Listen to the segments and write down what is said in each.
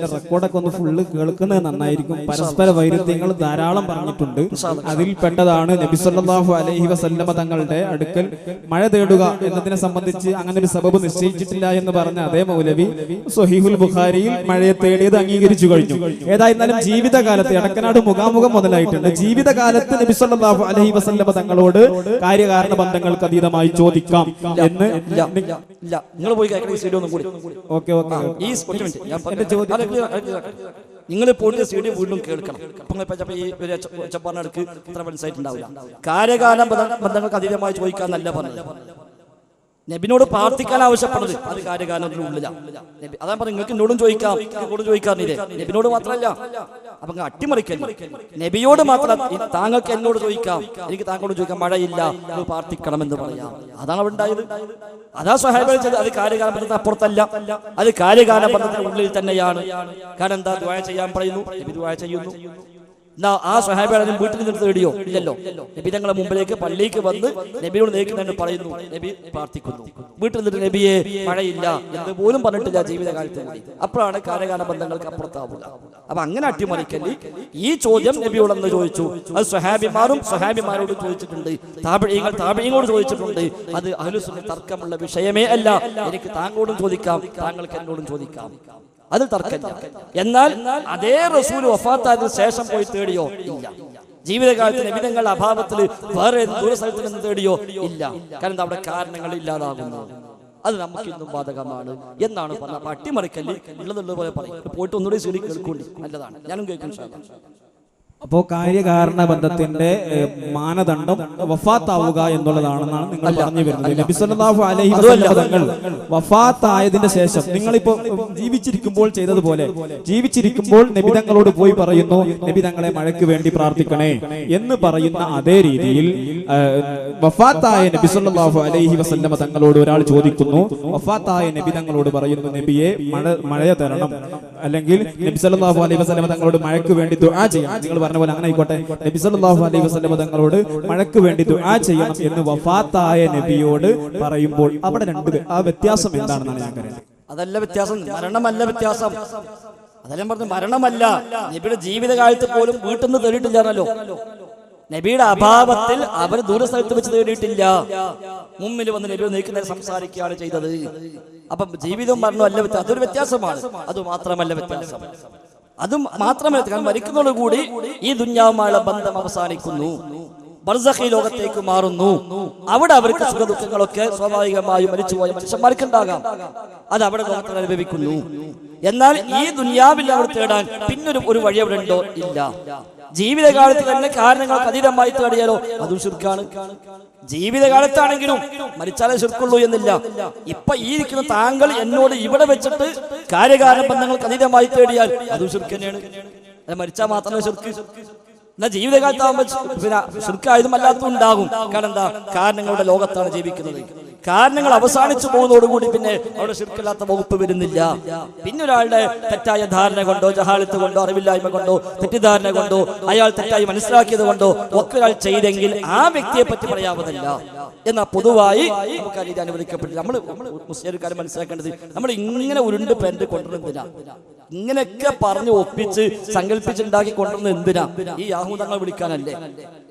റെക്കോർഡൊക്കെ ഒന്ന് ഫുള്ള് കേൾക്കുന്നത് നന്നായിരിക്കും. പരസ്പര വൈരുദ്ധ്യങ്ങൾ ധാരാളം പറഞ്ഞിട്ടുണ്ട്. അതിൽ പെട്ടതാണ് നബി സല്ലല്ലാഹു അലൈഹി വസല്ലമ തങ്ങളുടെ അടുക്കൽ മഴ തേടുക എന്നതിനെ സംബന്ധിച്ച് അങ്ങനെ ഒരു സബബ് നിശ്ചയിച്ചിട്ടില്ല എന്ന് പറഞ്ഞ അതേ മൗലവി സ്വഹീഹുൽ ബുഖാരിയിൽ മഴയെ തേടിയത് അംഗീകരിച്ചു കഴിഞ്ഞു. ഏതായിരുന്നാലും ജീവിതകാലത്ത് എടക്കനാട് മുഖാമുഖം മുതലായിട്ടുണ്ട്. ജീവിതകാലത്ത് നബി സല്ലല്ലാഹു അലൈഹി വസല്ലമ തങ്ങളോട് കാര്യകാരണ ബന്ധങ്ങൾക്ക് അതീതമായി ചോദിക്കാം എന്ന് നിങ്ങൾ പോയി നിങ്ങൾ പോയിട്ട് സ്റ്റേഡിയം വീണ്ടും കേൾക്കണം. ഇത്ര മനസ്സിലായിട്ടുണ്ടാവില്ല. കാര്യകാല ബന്ധങ്ങൾക്ക് അതീതമായി ചോദിക്കാന്നല്ല പറഞ്ഞത്. നബിനോട് പ്രാർത്ഥിക്കാൻ ആവശ്യപ്പെടുന്നത് അത് കാര്യകാലത്തിനുള്ളിലാണ്. അതാ പറഞ്ഞു നിങ്ങൾക്ക് എന്നോടും ചോദിക്കാം, എന്നോടും ചോദിക്കാറില്ലേ. നബിനോട് മാത്രമല്ല. അപ്പൊ അട്ടിമറിക്കല്ലേ. നബിയോട് മാത്രം താങ്കൾക്ക് എന്നോട് ചോദിക്കാം, എനിക്ക് താങ്കളോട് ചോദിക്കാം, മഴയില്ല, പ്രാർത്ഥിക്കണം എന്ന് പറയാം. അതാണ് അവിടെ ഉണ്ടായത്. അതാ സ്വഹാബികൾ ചെയ്തത്. അത് കാര്യകാല ബന്ധത്തിന് അപ്പുറത്തല്ല, അത് കാര്യകാല ബന്ധത്തിന് ഉള്ളിൽ തന്നെയാണ്. കാരണം എന്താ, ദുആ ചെയ്യാൻ പറയുന്നു, നബി ദുആ ചെയ്യുന്നു. ആ സ്വഹാബികളെ വീട്ടിൽ നിന്ന് തേടിയോ? ഇല്ലല്ലോ. നബി തങ്ങളുടെ മുമ്പിലേക്ക് പള്ളിക്ക് വന്ന് നബിയോട് നേരിട്ട് പറയുന്നു, നബി പ്രാർത്ഥിക്കുന്നു. വീട്ടിൽ നിന്നിട്ട് നബിയെ മഴയില്ല എന്ന് പോലും പറഞ്ഞിട്ടില്ല ജീവിതകാലത്ത്. അപ്പോഴാണ് കാര്യകാല ബന്ധങ്ങൾക്ക് അപ്പുറത്താവുക. അപ്പൊ അങ്ങനെ അട്ടിമറിക്കല്. ഈ ചോദ്യം നബിയോടെന്ന് ചോദിച്ചു. അത് സ്വഹാബിമാരോട് ചോദിച്ചിട്ടുണ്ട്, താബിഈങ്ങളോട് ചോദിച്ചിട്ടുണ്ട്. അത് അഹ്ലുസുന്ന തർക്കമുള്ള വിഷയമേ അല്ല. എനിക്ക് താങ്കളോടും ചോദിക്കാം, താങ്കൾക്ക് എന്നോടും ചോദിക്കാം, അത് തർക്കമില്ല. എന്നാൽ അതേ റസൂൽ വഫാത്തായതിനു ശേഷം പോയി തേടിയോ? ഇല്ല. ജീവിതകാലത്ത് നബിതങ്ങളുടെ അഭാവത്തിൽ വേറെ ദൂരസ്ഥലത്തിൽ നിന്ന് തേടിയോ? ഇല്ല. കാരണം അവിടെ കാരണങ്ങൾ ഇല്ലാതാകുന്നു. അത് നമുക്ക് ഇന്നും ബാധകമാണ് എന്നാണ് പറഞ്ഞത്. അട്ടിമറിക്കല് ഉള്ളതുള്ളതുപോലെ പറയും. പോയിട്ട് ഒന്നുകൂടി ശരി കേൾക്കൂടി, നല്ലതാണ്. ഞാനും കേൾക്കും. അപ്പോ കാര്യകാരണ ബന്ധത്തിന്റെ മാനദണ്ഡം വഫാത്താവുക എന്നുള്ളതാണെന്നാണ് നിങ്ങൾ പറഞ്ഞു വരുന്നത്. നബി സല്ലല്ലാഹു അലൈഹി വസല്ലം തങ്ങൾ വഫാത്തായതിന്റെ ശേഷം നിങ്ങളിപ്പോ ജീവിച്ചിരിക്കുമ്പോൾ ചെയ്തതുപോലെ ജീവിച്ചിരിക്കുമ്പോൾ നബി തങ്ങളോട് പോയി പറയുന്നു, നബി തങ്ങളെ മഴയ്ക്ക് വേണ്ടി പ്രാർത്ഥിക്കണേ എന്ന് പറയുന്ന അതേ രീതിയിൽ വഫാത്തായ നബി സല്ലല്ലാഹു അലൈഹി വസല്ലം തങ്ങളോട് ഒരാൾ ചോദിക്കുന്നു, വഫാത്തായ നബി തങ്ങളോട് പറയുന്നു, നബിയെ മഴ തരണം, അല്ലെങ്കിൽ നബി സല്ലല്ലാഹു അലൈഹി വസല്ലം തങ്ങളോട് മഴയ്ക്ക് വേണ്ടി ദുആ ചെയ്യണം. നിങ്ങൾ പറഞ്ഞ പോലെ അങ്ങനെ ആയിക്കോട്ടെ. നബി സല്ലല്ലാഹു അലൈഹി വസല്ലം തങ്ങളോട് മഴയ്ക്ക് വേണ്ടി ദുആ ചെയ്യണം എന്ന് വഫാത്തായ നബിയോട് പറയുമ്പോൾ അവിടെ ആ വ്യത്യാസം എന്താണെന്നാണ് ഞാൻ കരുതുന്നത്. അതല്ല വ്യത്യാസം, മരണമല്ല വ്യത്യാസം. അതെല്ലാം പറഞ്ഞു, മരണമല്ല. നബിയുടെ ജീവിതകാലത്ത് പോലും വീട്ടിൽ നിന്ന് തേടിയിട്ടില്ലാണല്ലോ. നബിയുടെ അഭാവത്തിൽ അവർ ദൂരസ്ഥലത്ത് വെച്ച് തേടിയിട്ടില്ല. മുമ്പിൽ വന്ന് നബി നീക്കുന്ന സംസാരിക്കുകയാണ് ചെയ്തത്. അപ്പം ജീവിതവും മരണവും അല്ല വ്യത്യാസം. അതൊരു വ്യത്യാസമാണ്. അത് മാത്രമല്ല വ്യത്യാസം. അതും മാത്രമല്ല, കാരണം മരിക്കുന്നതോടുകൂടി ഈ ദുന്യാവുമായുള്ള ബന്ധം അവസാനിക്കുന്നു, ബർസഖി ലോകത്തേക്ക് മാറുന്നു. അവിടെ അവർക്ക് സുഖദുഃഖങ്ങളൊക്കെ സ്വാഭാവികമായും മരിച്ചുപോയ മനുഷ്യന്മാർക്കുണ്ടാകാം. അത് അവിടെ ലോകത്തിൽ അനുഭവിക്കുന്നു. എന്നാൽ ഈ ദുന്യാവിൽ അവർ തേടാൻ പിന്നൊരു വഴി അവിടെ ഉണ്ടോ? ഇല്ല. ജീവിതകാലത്ത് തന്നെ കാരണങ്ങൾക്ക് അതീതമായി തേടിയാലോ അതും ശിർക്കാണ്. ജീവിതകാലത്താണെങ്കിലും മരിച്ചാലേ ശിർക്കുള്ളൂ എന്നില്ല. ഇപ്പൊ ഈ ഇരിക്കുന്ന താങ്കൾ എന്നോട് ഇവിടെ വെച്ചിട്ട് കാര്യകാരണ ബന്ധങ്ങൾക്ക് അതീതമായി തേടിയാൽ അതും ശിർക്ക് തന്നെയാണ്. മരിച്ചാൽ മാത്രമേ ശിർക്ക്. എന്നാൽ ജീവിതകാലത്താകുമ്പോൾ പിന്നെ ശിർക്കായതും അല്ലാത്തതും ഉണ്ടാകും. കാരണം എന്താ, കാരണങ്ങളുടെ ലോകത്താണ് ജീവിക്കുന്നത്. കാരണങ്ങൾ അവസാനിച്ചു പോകുന്നതോടുകൂടി പിന്നെ അവിടെ ശിർക്കില്ലാത്ത വകുപ്പ് വരുന്നില്ല. പിന്നെ ഒരാളുടെ തെറ്റായ ധാരണ കൊണ്ടോ ജഹാലത്ത് കൊണ്ടോ അറിവില്ലായ്മ കൊണ്ടോ തെറ്റിദ്ധാരണ കൊണ്ടോ അയാൾ തെറ്റായി മനസ്സിലാക്കിയത് കൊണ്ടോ ഒക്കെ ഒരാൾ ചെയ്തെങ്കിൽ ആ വ്യക്തിയെ പറ്റി പറയാവുന്നതല്ല. എന്നാൽ പൊതുവായി നമുക്ക് അത് അനുവദിക്കപ്പെട്ടില്ല. നമ്മൾ മുസ്ലിംകാർ മനസ്സിലാക്കേണ്ടത്, നമ്മൾ ഇങ്ങനെ ഉരുണ്ട് പെരണ്ട് കൊണ്ടുവരുന്നില്ല. ഇങ്ങനെയൊക്കെ പറഞ്ഞ് ഒപ്പിച്ച് സങ്കല്പിച്ചുണ്ടാക്കി കൊണ്ടുവരുന്നത് എന്തിനാ? ഈ യാഹൂദങ്ങളെ വിളിക്കാനല്ലേ,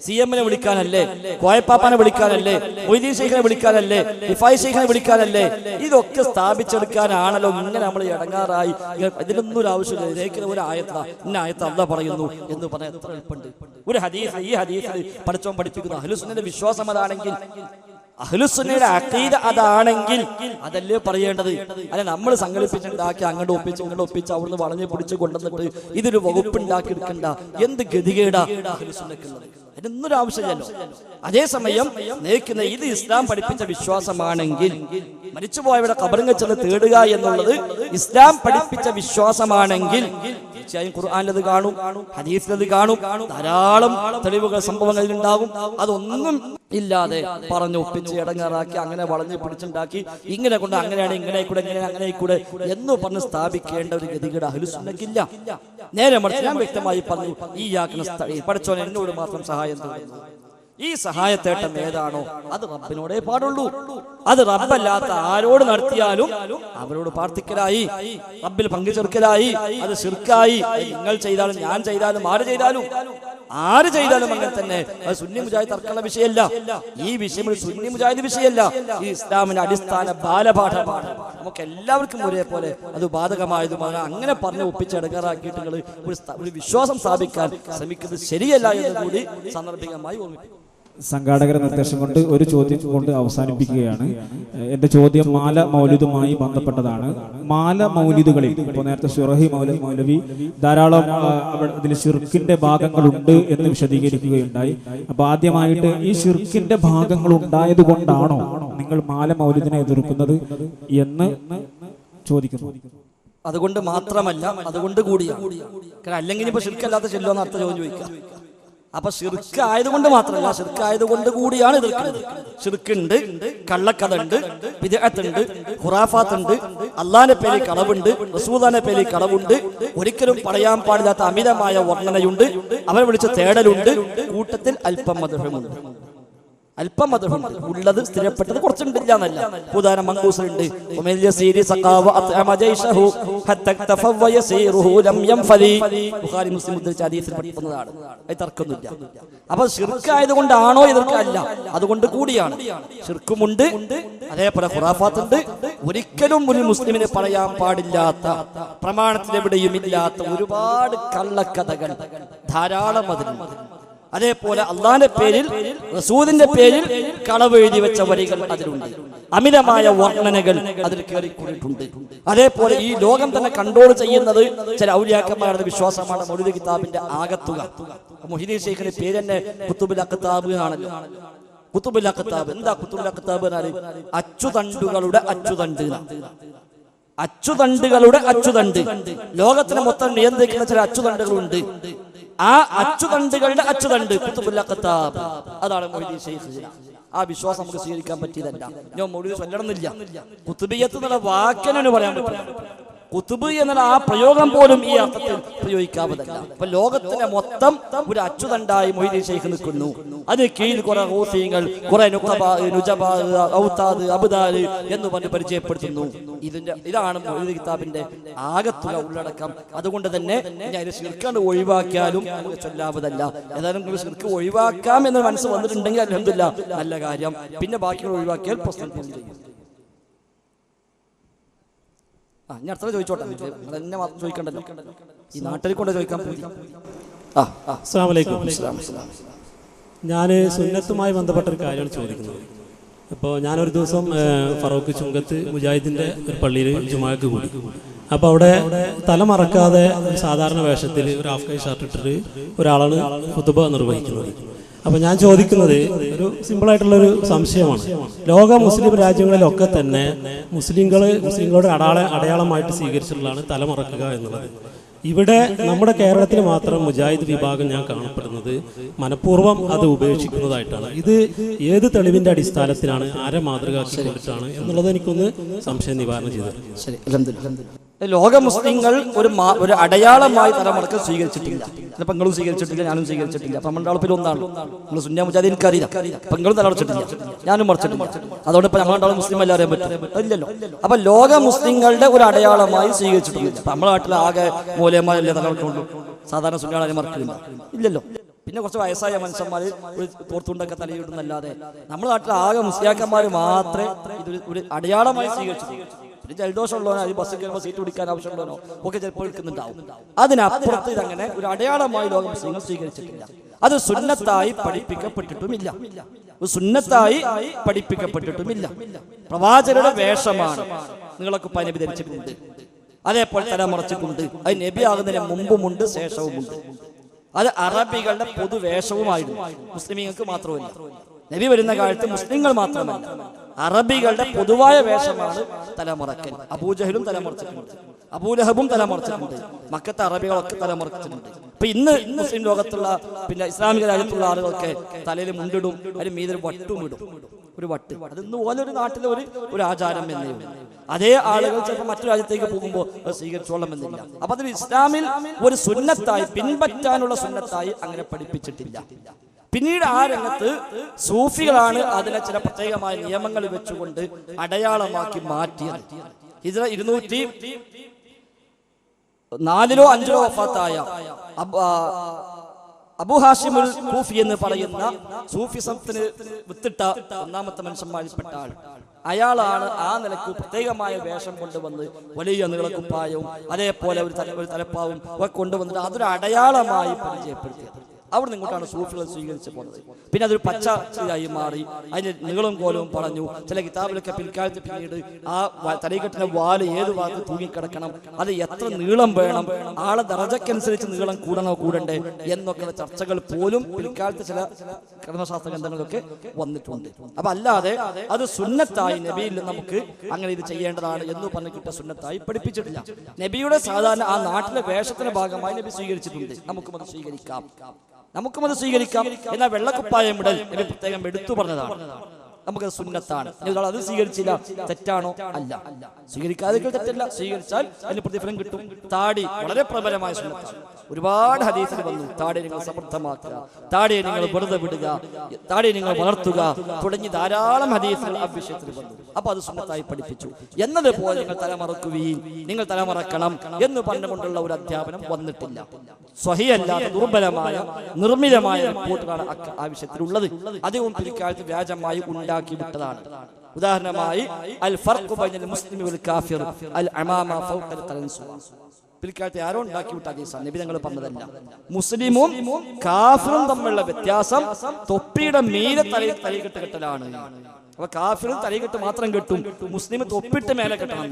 CM വിളിക്കാനല്ലേ, കോയപ്പാപ്പാനെ വിളിക്കാനല്ലേ, മൊയ്തീൻ ശൈഖിനെ വിളിക്കാനല്ലേ, റിഫായി ശൈഖിനെ വിളിക്കാനല്ലേ? ഇതൊക്കെ സ്ഥാപിച്ചെടുക്കാനാണല്ലോ ഇങ്ങനെ നമ്മൾ ഇടങ്ങാറായി. ഇതിനൊന്നും ഒരു ആവശ്യമില്ല. ഇതേക്കുന്ന ഒരു ആയത്താ, ഇന്ന ആയത്ത് അല്ലാഹ് പറയുന്നു എന്ന് പറയാൻ എത്ര എളുപ്പമുണ്ട്. ഒരു ഹദീസ്, ഈ ഹദീസ് പഠിച്ചോൻ പഠിപ്പിക്കുന്നു. അഹ്ലുസുന്നയുടെ വിശ്വാസം അതാണെങ്കിൽ, അഹ്ലുസുന്നയുടെ അഖീദ അതാണെങ്കിൽ അതല്ലേ പറയേണ്ടത്. അല്ല നമ്മൾ സങ്കല്പിച്ചുണ്ടാക്കി അങ്ങോട്ട് ഒപ്പിച്ച് അവിടുന്ന് വളഞ്ഞ് പിടിച്ച് കൊണ്ടുവന്നിട്ട് ഇതൊരു വകുപ്പുണ്ടാക്കി എടുക്കണ്ട. എന്ത് ഗതികേടാ അഹ്ലുസുന്നക്കുള്ളത്. അതിനൊന്നും ഒരു ആവശ്യമില്ലല്ലോ. അതേസമയം നേക്കുന്ന ഇത് ഇസ്ലാം പഠിപ്പിച്ച വിശ്വാസമാണെങ്കിൽ, മരിച്ചുപോയവരുടെ ഖബറിൽ ചെന്ന് തേടുക എന്നുള്ളത് ഇസ്ലാം പഠിപ്പിച്ച വിശ്വാസമാണെങ്കിൽ തീർച്ചയായും ഖുർആനിലത് കാണും, ഹദീസിലത് കാണും, ധാരാളം തെളിവുകൾ സംഭവങ്ങളിൽ ഉണ്ടാകും. അതൊന്നും ഇല്ലാതെ പറഞ്ഞു ഒപ്പിച്ച് ഇടങ്ങാറാക്കി അങ്ങനെ വളഞ്ഞ് പിടിച്ചുണ്ടാക്കി ഇങ്ങനെ കൊണ്ട് അങ്ങനെയാണ് ഇങ്ങനെ കൂടെ അങ്ങനെ കൂടെ എന്ന് പറഞ്ഞ് സ്ഥാപിക്കേണ്ട ഒരു ഗതികേട് അഹ്ലുസുന്നക്കില്ല. നേരെ മറിച്ച് ഞാൻ വ്യക്തമായി പറഞ്ഞു, ഈ യാക്കണ പഠിച്ചോൻ എന്നോട് മാത്രം സഹായം തേടുന്നു, ഈ സഹായത്തേട്ടം ഏതാണോ അത് റബ്ബിനോടേ പാടുള്ളൂ. അത് റബ്ബല്ലാത്ത ആരോട് നടത്തിയാലും അവരോട് പ്രാർത്ഥിക്കലായി, റബ്ബിൽ പങ്കുചേർക്കലായി, അത് ശിർക്കായി. നിങ്ങൾ ചെയ്താലും ഞാൻ ചെയ്താലും ആര് ചെയ്താലും അങ്ങനെ തന്നെ. അത് സുന്നി മുജാഹിദ് തർക്കമുള്ള വിഷയമല്ല. ഈ വിഷയം ഒരു സുന്നി മുജാഹിദ് വിഷയമല്ല. ഈ ഇസ്ലാമിന്റെ അടിസ്ഥാന ബാലപാഠമാണ്. നമുക്ക് എല്ലാവർക്കും ഒരേപോലെ അത് ബാധകമായതുമാണ്. അങ്ങനെ പറഞ്ഞ് ഒപ്പിച്ചെടുക്കാറാക്കിയിട്ട് നിങ്ങൾ ഒരു വിശ്വാസം സ്ഥാപിക്കാൻ ശ്രമിക്കുന്നത് ശരിയല്ല എന്ന് കൂടി സാന്ദർഭികമായി ഓർമ്മിപ്പിക്കും. സംഘാടകരുടെ നിർദ്ദേശം കൊണ്ട് ഒരു ചോദ്യം കൊണ്ട് അവസാനിപ്പിക്കുകയാണ്. എന്റെ ചോദ്യം മാല മൗലിദുമായി ബന്ധപ്പെട്ടതാണ്. മാല മൗലിദുകളിൽ ഇപ്പോൾ നേരത്തെ ഷുറഹി മൗലവി ധാരാളം അതിൽ ഷിർക്കിന്റെ ഭാഗങ്ങളുണ്ട് എന്ന് വിശദീകരിക്കുകയുണ്ടായി. അപ്പൊ ആദ്യമായിട്ട് ഈ ഷിർക്കിന്റെ ഭാഗങ്ങൾ ഉണ്ടായത് കൊണ്ടാണോ നിങ്ങൾ മാല മൗലിദിനെ എതിർക്കുന്നത് എന്ന് ചോദിക്കുന്നു. അതുകൊണ്ട് മാത്രമല്ല, അതുകൊണ്ട് കൂടിയാണ്. കാരണം അല്ലെങ്കിൽ ഇപ്പൊ ഷിർക്കല്ലാത്ത ചെല്ലുമെന്ന് അർത്ഥം ചോദിക്കാം. അപ്പൊ ഷിർക്ക് ആയതുകൊണ്ട് മാത്രമല്ല, ഷിർക്ക് ആയതുകൊണ്ട് കൂടിയാണ് എതിർക്കുന്നത്. ഷിർക്കുണ്ട്, കള്ളക്കഥ ഉണ്ട്, ബിദ്അത്തുണ്ട്, ഖുറാഫാത്തുണ്ട്, അള്ളാന്റെ പേരിൽ കളവുണ്ട്, റസൂലുള്ളാഹിന്റെ പേരിൽ കളവുണ്ട്, ഒരിക്കലും പറയാൻ പാടില്ലാത്ത അമിതമായ വർണ്ണനയുണ്ട്, അവരെ വിളിച്ച് തേടലുണ്ട്, കൂട്ടത്തിൽ അല്പം മദ്ഹുമുണ്ട്. അല്പം മദ്ഹുമുണ്ട്, ഉള്ളത് സ്ഥിരപ്പെട്ടത് കുറച്ചുണ്ടില്ല എന്നല്ല. ഉദാഹരണം മങ്കൂസുണ്ട്, ബുഖാരി മുസ്ലിം ഉദ്ധരിച്ച ഹദീസിൽ പഠിക്കുന്നതാണ്. അത് തർക്കമൊന്നുമില്ല. അപ്പൊ ഷിർക്ക് ആയതുകൊണ്ടാണോ എതിർക്കല്ല, അതുകൊണ്ട് കൂടിയാണ്. ഷിർക്കുമുണ്ട്, അതേപോലെ ഖുറാഫാത്തുണ്ട്. ഒരിക്കലും ഒരു മുസ്ലിമിന് പറയാൻ പാടില്ലാത്ത, പ്രമാണത്തിൽ എവിടെയും ഇല്ലാത്ത ഒരുപാട് കള്ളക്കഥകൾ ധാരാളം അതിലുണ്ട്. അതേപോലെ അള്ളാന്റെ പേരിൽ, റസൂലിന്റെ പേരിൽ കളവ് എഴുതി വെച്ച വരികൾ അതിലുണ്ട്. അമിതമായ വർണ്ണനകൾ അതിൽ കയറിക്കൂടിയിട്ടുണ്ട്. അതേപോലെ ഈ ലോകം തന്നെ കൺട്രോൾ ചെയ്യുന്നത് ചില ഔലിയാക്കന്മാരുടെ വിശ്വാസമാണ് മൗലിദ് കിതാബിന്റെ ആകത്തുക. മുഹീദ്ദീൻ ശൈഖിന്റെ പേര് തന്നെ ഖുതുബുൽ അഖ്താബ് ആണല്ലോ. ഖുതുബുൽ അഖ്താബ് എന്താ? ഖുതുബുൽ അഖ്താബ് എന്നാൽ അച്ചുതണ്ടുകളുടെ അച്ചുതണ്ട്. അച്ചുതണ്ടുകളുടെ അച്ചുതണ്ട്. ലോകത്തിനെ മൊത്തം നിയന്ത്രിക്കുന്ന ചില അച്ചുതണ്ടുകളുണ്ട്. ആ അച്ചുതണ്ടുകളുടെ അച്ചുതണ്ട് ഖുതുബുൽ അഖ്താബ്, അതാണ് മുഹീദ്ദീൻ ശൈഖ്. ആ വിശ്വാസം നമുക്ക് സ്വീകരിക്കാൻ പറ്റിയതല്ല. ഞാൻ മൗലിദ് ചൊല്ലണമെന്നില്ല. ഖുതുബിയ്യത്ത് എന്നുള്ള വാക്കിനെ പറയാൻ പറ്റില്ല. ഖുതുബ് എന്നുള്ള ആ പ്രയോഗം പോലും ഈ അർത്ഥത്തിൽ പ്രയോഗിക്കാവതല്ല. അപ്പൊ ലോകത്തിന്റെ മൊത്തം ഒരു അച്ചുതണ്ടായി മുഹീദ്ദീൻ ശൈഖ് നിൽക്കുന്നു. അതിന് കീഴിൽ കുറെ ഗൗസിയങ്ങൾ, കുറെ നുജബാ, ഔതാദ്, അബ്ദാൽ എന്ന് പറഞ്ഞ് പരിചയപ്പെടുത്തുന്നു. ഇതാണ് മൗലിദ് കിതാബിന്റെ ആകത്തുക, ഉള്ളടക്കം. അതുകൊണ്ട് തന്നെ ഞാൻ ശിർക്കാണ് ഒഴിവാക്കിയാലും നമുക്ക് ചൊല്ലാവതല്ല. ഏതായാലും നിങ്ങൾ ശിർക്ക് ഒഴിവാക്കാം എന്ന് മനസ്സ് വന്നിട്ടുണ്ടെങ്കിൽ അൽഹംദുലില്ലാ, നല്ല കാര്യം. പിന്നെ ബാക്കികൾ ഒഴിവാക്കിയാൽ പ്രശ്നം ചെയ്യും. ഞാൻ അടുത്ത ചോദിച്ചോട്ടെ, എന്നെ മാത്രം ചോദിക്കണ്ടല്ലോ, ഈ നാട്ടിൽ കൊണ്ട് ചോദിക്കാൻ പറ്റും. അസ്സലാമു അലൈക്കും. ഞാൻ സുന്നത്തുമായി ബന്ധപ്പെട്ട ഒരു കാര്യമാണ് ചോദിക്കുന്നത്. അപ്പോൾ ഞാനൊരു ദിവസം ഫറൂഖ് ചുങ്കത്ത് മുജാഹിദിൻ്റെ ഒരു പള്ളിയിൽ ജുമാക്ക് കൂടി. അപ്പോൾ അവിടെ തല മറക്കാതെ സാധാരണ വേഷത്തിൽ ഒരു ഹാഫ് കൈ ഷർട്ട് ഇട്ടിട്ട് ഒരാളാണ് ഖുതുബ നിർവഹിക്കുന്നത്. അപ്പോൾ ഞാൻ ചോദിക്കുന്നത് ഒരു സിമ്പിളായിട്ടുള്ളൊരു സംശയമാണ്. ലോക മുസ്ലിം രാജ്യങ്ങളിലൊക്കെ തന്നെ മുസ്ലിങ്ങളുടെ അടയാളമായിട്ട് സ്വീകരിച്ചിട്ടുള്ളതാണ് തലമറക്കുക എന്നുള്ളത്. ഇവിടെ നമ്മുടെ കേരളത്തിൽ മാത്രം മുജാഹിദ് വിഭാഗം ഞാൻ കാണപ്പെടുന്നത് മനഃപൂർവ്വം അത് ഉപേക്ഷിക്കുന്നതായിട്ടാണ്. ഇത് ഏത് തെളിവിന്റെ അടിസ്ഥാനത്തിലാണ്, ആരെ മാതൃകയാക്കിക്കൊണ്ടിട്ടാണ് എന്നുള്ളത് എനിക്കൊന്ന് സംശയം നിവാരണം ചെയ്തത്. ശരി, അൽഹംദുലില്ലാഹ്. ലോക മുസ്ലിങ്ങൾ ഒരു അടയാളമായി തലമറക്കം സ്വീകരിച്ചിട്ടില്ല. ചിലപ്പോൾ നിങ്ങളും സ്വീകരിച്ചിട്ടില്ല, ഞാനും സ്വീകരിച്ചിട്ടില്ല. അപ്പൊ നമ്മുടെ അളപ്പിൽ ഒന്നാണ്. നിങ്ങൾ സുന്നിയ മുജാഹിദ് എനിക്കറിയില്ല, അപ്പൊ നിങ്ങളും തലമറച്ചിട്ടില്ല, ഞാനും മറച്ചിട്ടില്ല. അതുകൊണ്ട് ഇപ്പൊ നമ്മളുടെ മുസ്ലിം എല്ലാം അറിയാൻ പറ്റും ഇല്ലല്ലോ. അപ്പൊ ലോക മുസ്ലിങ്ങളുടെ ഒരു അടയാളമായി സ്വീകരിച്ചിട്ടില്ല. നമ്മുടെ നാട്ടിൽ ആകെ മൂലയന്മാരല്ലേ തലമറക്കുള്ളൂ, സാധാരണ സുന്നികളെ മറക്കില്ല ഇല്ലല്ലോ. പിന്നെ കുറച്ച് വയസ്സായ മനുഷ്യന്മാര് ഒരു തോർത്തുണ്ടൊക്കെ തലയിടുന്നല്ലാതെ നമ്മുടെ നാട്ടിൽ ആകെ മുസ്ലിയാക്കന്മാർ മാത്രമേ ഇതൊരു ഒരു അടയാളമായി സ്വീകരിച്ചിട്ടുള്ളൂ. പിന്നെ ജലദോഷം ഉള്ളവനോ, അത് ബസ് കയറുമ്പോൾ സീറ്റ് പിടിക്കാൻ ആവശ്യമുള്ളവനോ ഒക്കെ ചിലപ്പോൾ എടുക്കുന്നുണ്ടാവും. അതിനപ്പുറത്ത് ഇതങ്ങനെ ഒരു അടയാളമായി ലോക മുസ്ലിങ്ങൾ സ്വീകരിച്ചിട്ടില്ല. അത് സുന്നത്തായി പഠിപ്പിക്കപ്പെട്ടിട്ടുമില്ല. സുന്നത്തായി പഠിപ്പിക്കപ്പെട്ടിട്ടുമില്ല. പ്രവാചകരുടെ വേഷമാണ്. നിങ്ങളൊക്കെ നബി ധരിച്ചിട്ടുണ്ട്, അതേപോലെ തലമറച്ചിട്ടുണ്ട്. അത് നബി ആകുന്നതിന് മുമ്പുമുണ്ട്, ശേഷവുമുണ്ട്. അത് അറബികളുടെ പൊതുവേഷവുമായിരുന്നു, മുസ്ലിമീങ്ങൾക്ക് മാത്രമല്ല. നബി വരുന്ന കാലത്ത് മുസ്ലിങ്ങൾ മാത്രമല്ല, അറബികളുടെ പൊതുവായ വേഷമാണ് തലമറക്കൽ. അബൂജഹലും തലമറച്ചിട്ടുണ്ട്, അബൂലഹബും തലമറച്ചിട്ടുണ്ട്, മക്കത്തെ അറബികളൊക്കെ തലമറച്ചിട്ടുണ്ട്. ഇപ്പൊ ഇന്ന് മുസ്ലിം ലോകത്തുള്ള പിന്നെ ഇസ്ലാമിക രാജ്യത്തുള്ള ആളുകളൊക്കെ തലയിൽ മുണ്ടിടും, അതിന് മീതൊരു വട്ടും ഇടും, ഒരു വട്ട്. അതിന്ന് ഓരോരു നാട്ടിലെ ഒരു ആചാരം എന്നേ ഉള്ളൂ. അതേ ആളുകൾ ചിലപ്പോൾ മറ്റു രാജ്യത്തേക്ക് പോകുമ്പോൾ സ്വീകരിച്ചോളം എന്നില്ല. അപ്പൊ അതിൽ ഇസ്ലാമിൽ ഒരു സുന്നത്തായി, പിൻപറ്റാനുള്ള സുന്നത്തായി അങ്ങനെ പഠിപ്പിച്ചിട്ടില്ല. പിന്നീട് ആ രംഗത്ത് സൂഫികളാണ് അതിനെ ചില പ്രത്യേകമായ നിയമങ്ങൾ വെച്ചുകൊണ്ട് അടയാളമാക്കി മാറ്റിയത്. ഹിജ്റ 204 5 വഫാത്തായ അബൂ ഹാഷിമുൽ കൂഫി എന്ന് പറയുന്ന സൂഫിസത്തിന് വിത്തിട്ട ഒന്നാമത്തെ മനുഷ്യന്മാരിൽപ്പെട്ട ആൾ. അയാളാണ് ആ നിലക്ക് പ്രത്യേകമായ വേഷം കൊണ്ടുവന്ന് വലിയ നീളക്കുപ്പായവും അതേപോലെ ഒരു തലപ്പാവും ഒക്കെ കൊണ്ടുവന്നിട്ട് അതൊരു അടയാളമായി പരിചയപ്പെടുത്തിയത്. അവിടെ നിങ്ങോട്ടാണ് സൂഫികൾ സ്വീകരിച്ചു പോകുന്നത്. പിന്നെ അതൊരു പച്ചയായി മാറി, അതിന് നീളം കോലവും പറഞ്ഞു. ചില കിതാബിലൊക്കെ പിൽക്കാലത്ത് പിന്നീട് ആ തലീകെട്ടിന്റെ വാല് ഏത് ഭാഗത്ത് തൂങ്ങിക്കിടക്കണം, അത് എത്ര നീളം വേണം, ആളെ ദറജക്കനുസരിച്ച് നീളം കൂടണോ കൂടണ്ടേ എന്നൊക്കെയുള്ള ചർച്ചകൾ പോലും പിൽക്കാലത്ത് ചില കർമ്മശാസ്ത്ര ഗ്രന്ഥങ്ങളിലൊക്കെ വന്നിട്ടുണ്ട്. അപ്പൊ അല്ലാതെ അത് സുന്നത്തായി നബിയിൽ നമുക്ക് അങ്ങനെ ഇത് ചെയ്യേണ്ടതാണ് എന്ന് പറഞ്ഞു കിട്ടിയ സുന്നത്തായി പഠിപ്പിച്ചിട്ടില്ല. നബിയുടെ സാധാരണ ആ നാട്ടിലെ വേഷത്തിന്റെ ഭാഗമായി നബി സ്വീകരിച്ചിട്ടുണ്ട്. നമുക്കും അത് സ്വീകരിക്കാം. എന്നാൽ വെള്ളക്കുപ്പായം ഇടൽ നബി പ്രത്യേകം എടുത്തു പറഞ്ഞതാണ്. നമുക്കത് സുന്നത്താണ്. അത് സ്വീകരിച്ചില്ല, തെറ്റാണോ? അല്ല. സ്വീകരിക്കാതിരിക്കൽ തെറ്റല്ല, സ്വീകരിച്ചാൽ അതിന് പ്രതിഫലം കിട്ടും. താടി വളരെ പ്രബലമായ സുന്നത്താണ്. ഒരുപാട് ഹദീസിൽ വന്നു, താടി നിങ്ങൾ സമൃദ്ധമാക്കുക, താടിയെ നിങ്ങൾ വെറുതെ വിടുക, താടിയെ നിങ്ങൾ വളർത്തുക തുടങ്ങി ധാരാളം ഹദീസുകൾ ആ വിഷയത്തിൽ വന്നു. അപ്പൊ അത് സുന്നത്തായി പഠിപ്പിച്ചു. എന്നതുപോലെ നിങ്ങൾ തലമറക്കുകയും നിങ്ങൾ തലമറക്കണം എന്ന് പറഞ്ഞുകൊണ്ടുള്ള ഒരു അധ്യാപനം വന്നിട്ടില്ല. സ്വഹിയല്ലാത്ത ദുർബലമായ നിർമ്മിതമായ റിപ്പോർട്ടുകളാണ് ആ വിഷയത്തിലുള്ളത്. അധികവും പിൽക്കാലത്ത് വ്യാജമായി ഉണ്ടാക്കി വിട്ടതാണ്. ഉദാഹരണമായി അൽ ഫർഖു ബൈനൽ മുസ്ലിമി വൽ കാഫിർ അൽ അമാമ ഫൗഖൽ ഖലൻസുവ. പിൽക്കാലത്ത് ആരോ ഉണ്ടാക്കി വിട്ട ഹദീസാണ്, നബി തങ്ങൾ പറഞ്ഞതല്ല. മുസ്ലിമും കാഫിറും തമ്മിലുള്ള വ്യത്യാസം തൊപ്പിയുടെ മീതെ തലയിക്കെട്ട് കെട്ടലാണ്. അപ്പൊ കാഫിറും തലയിക്കെട്ട് മാത്രം കെട്ടും, മുസ്ലിം തൊപ്പിട്ട് മേലെ കെട്ടണം.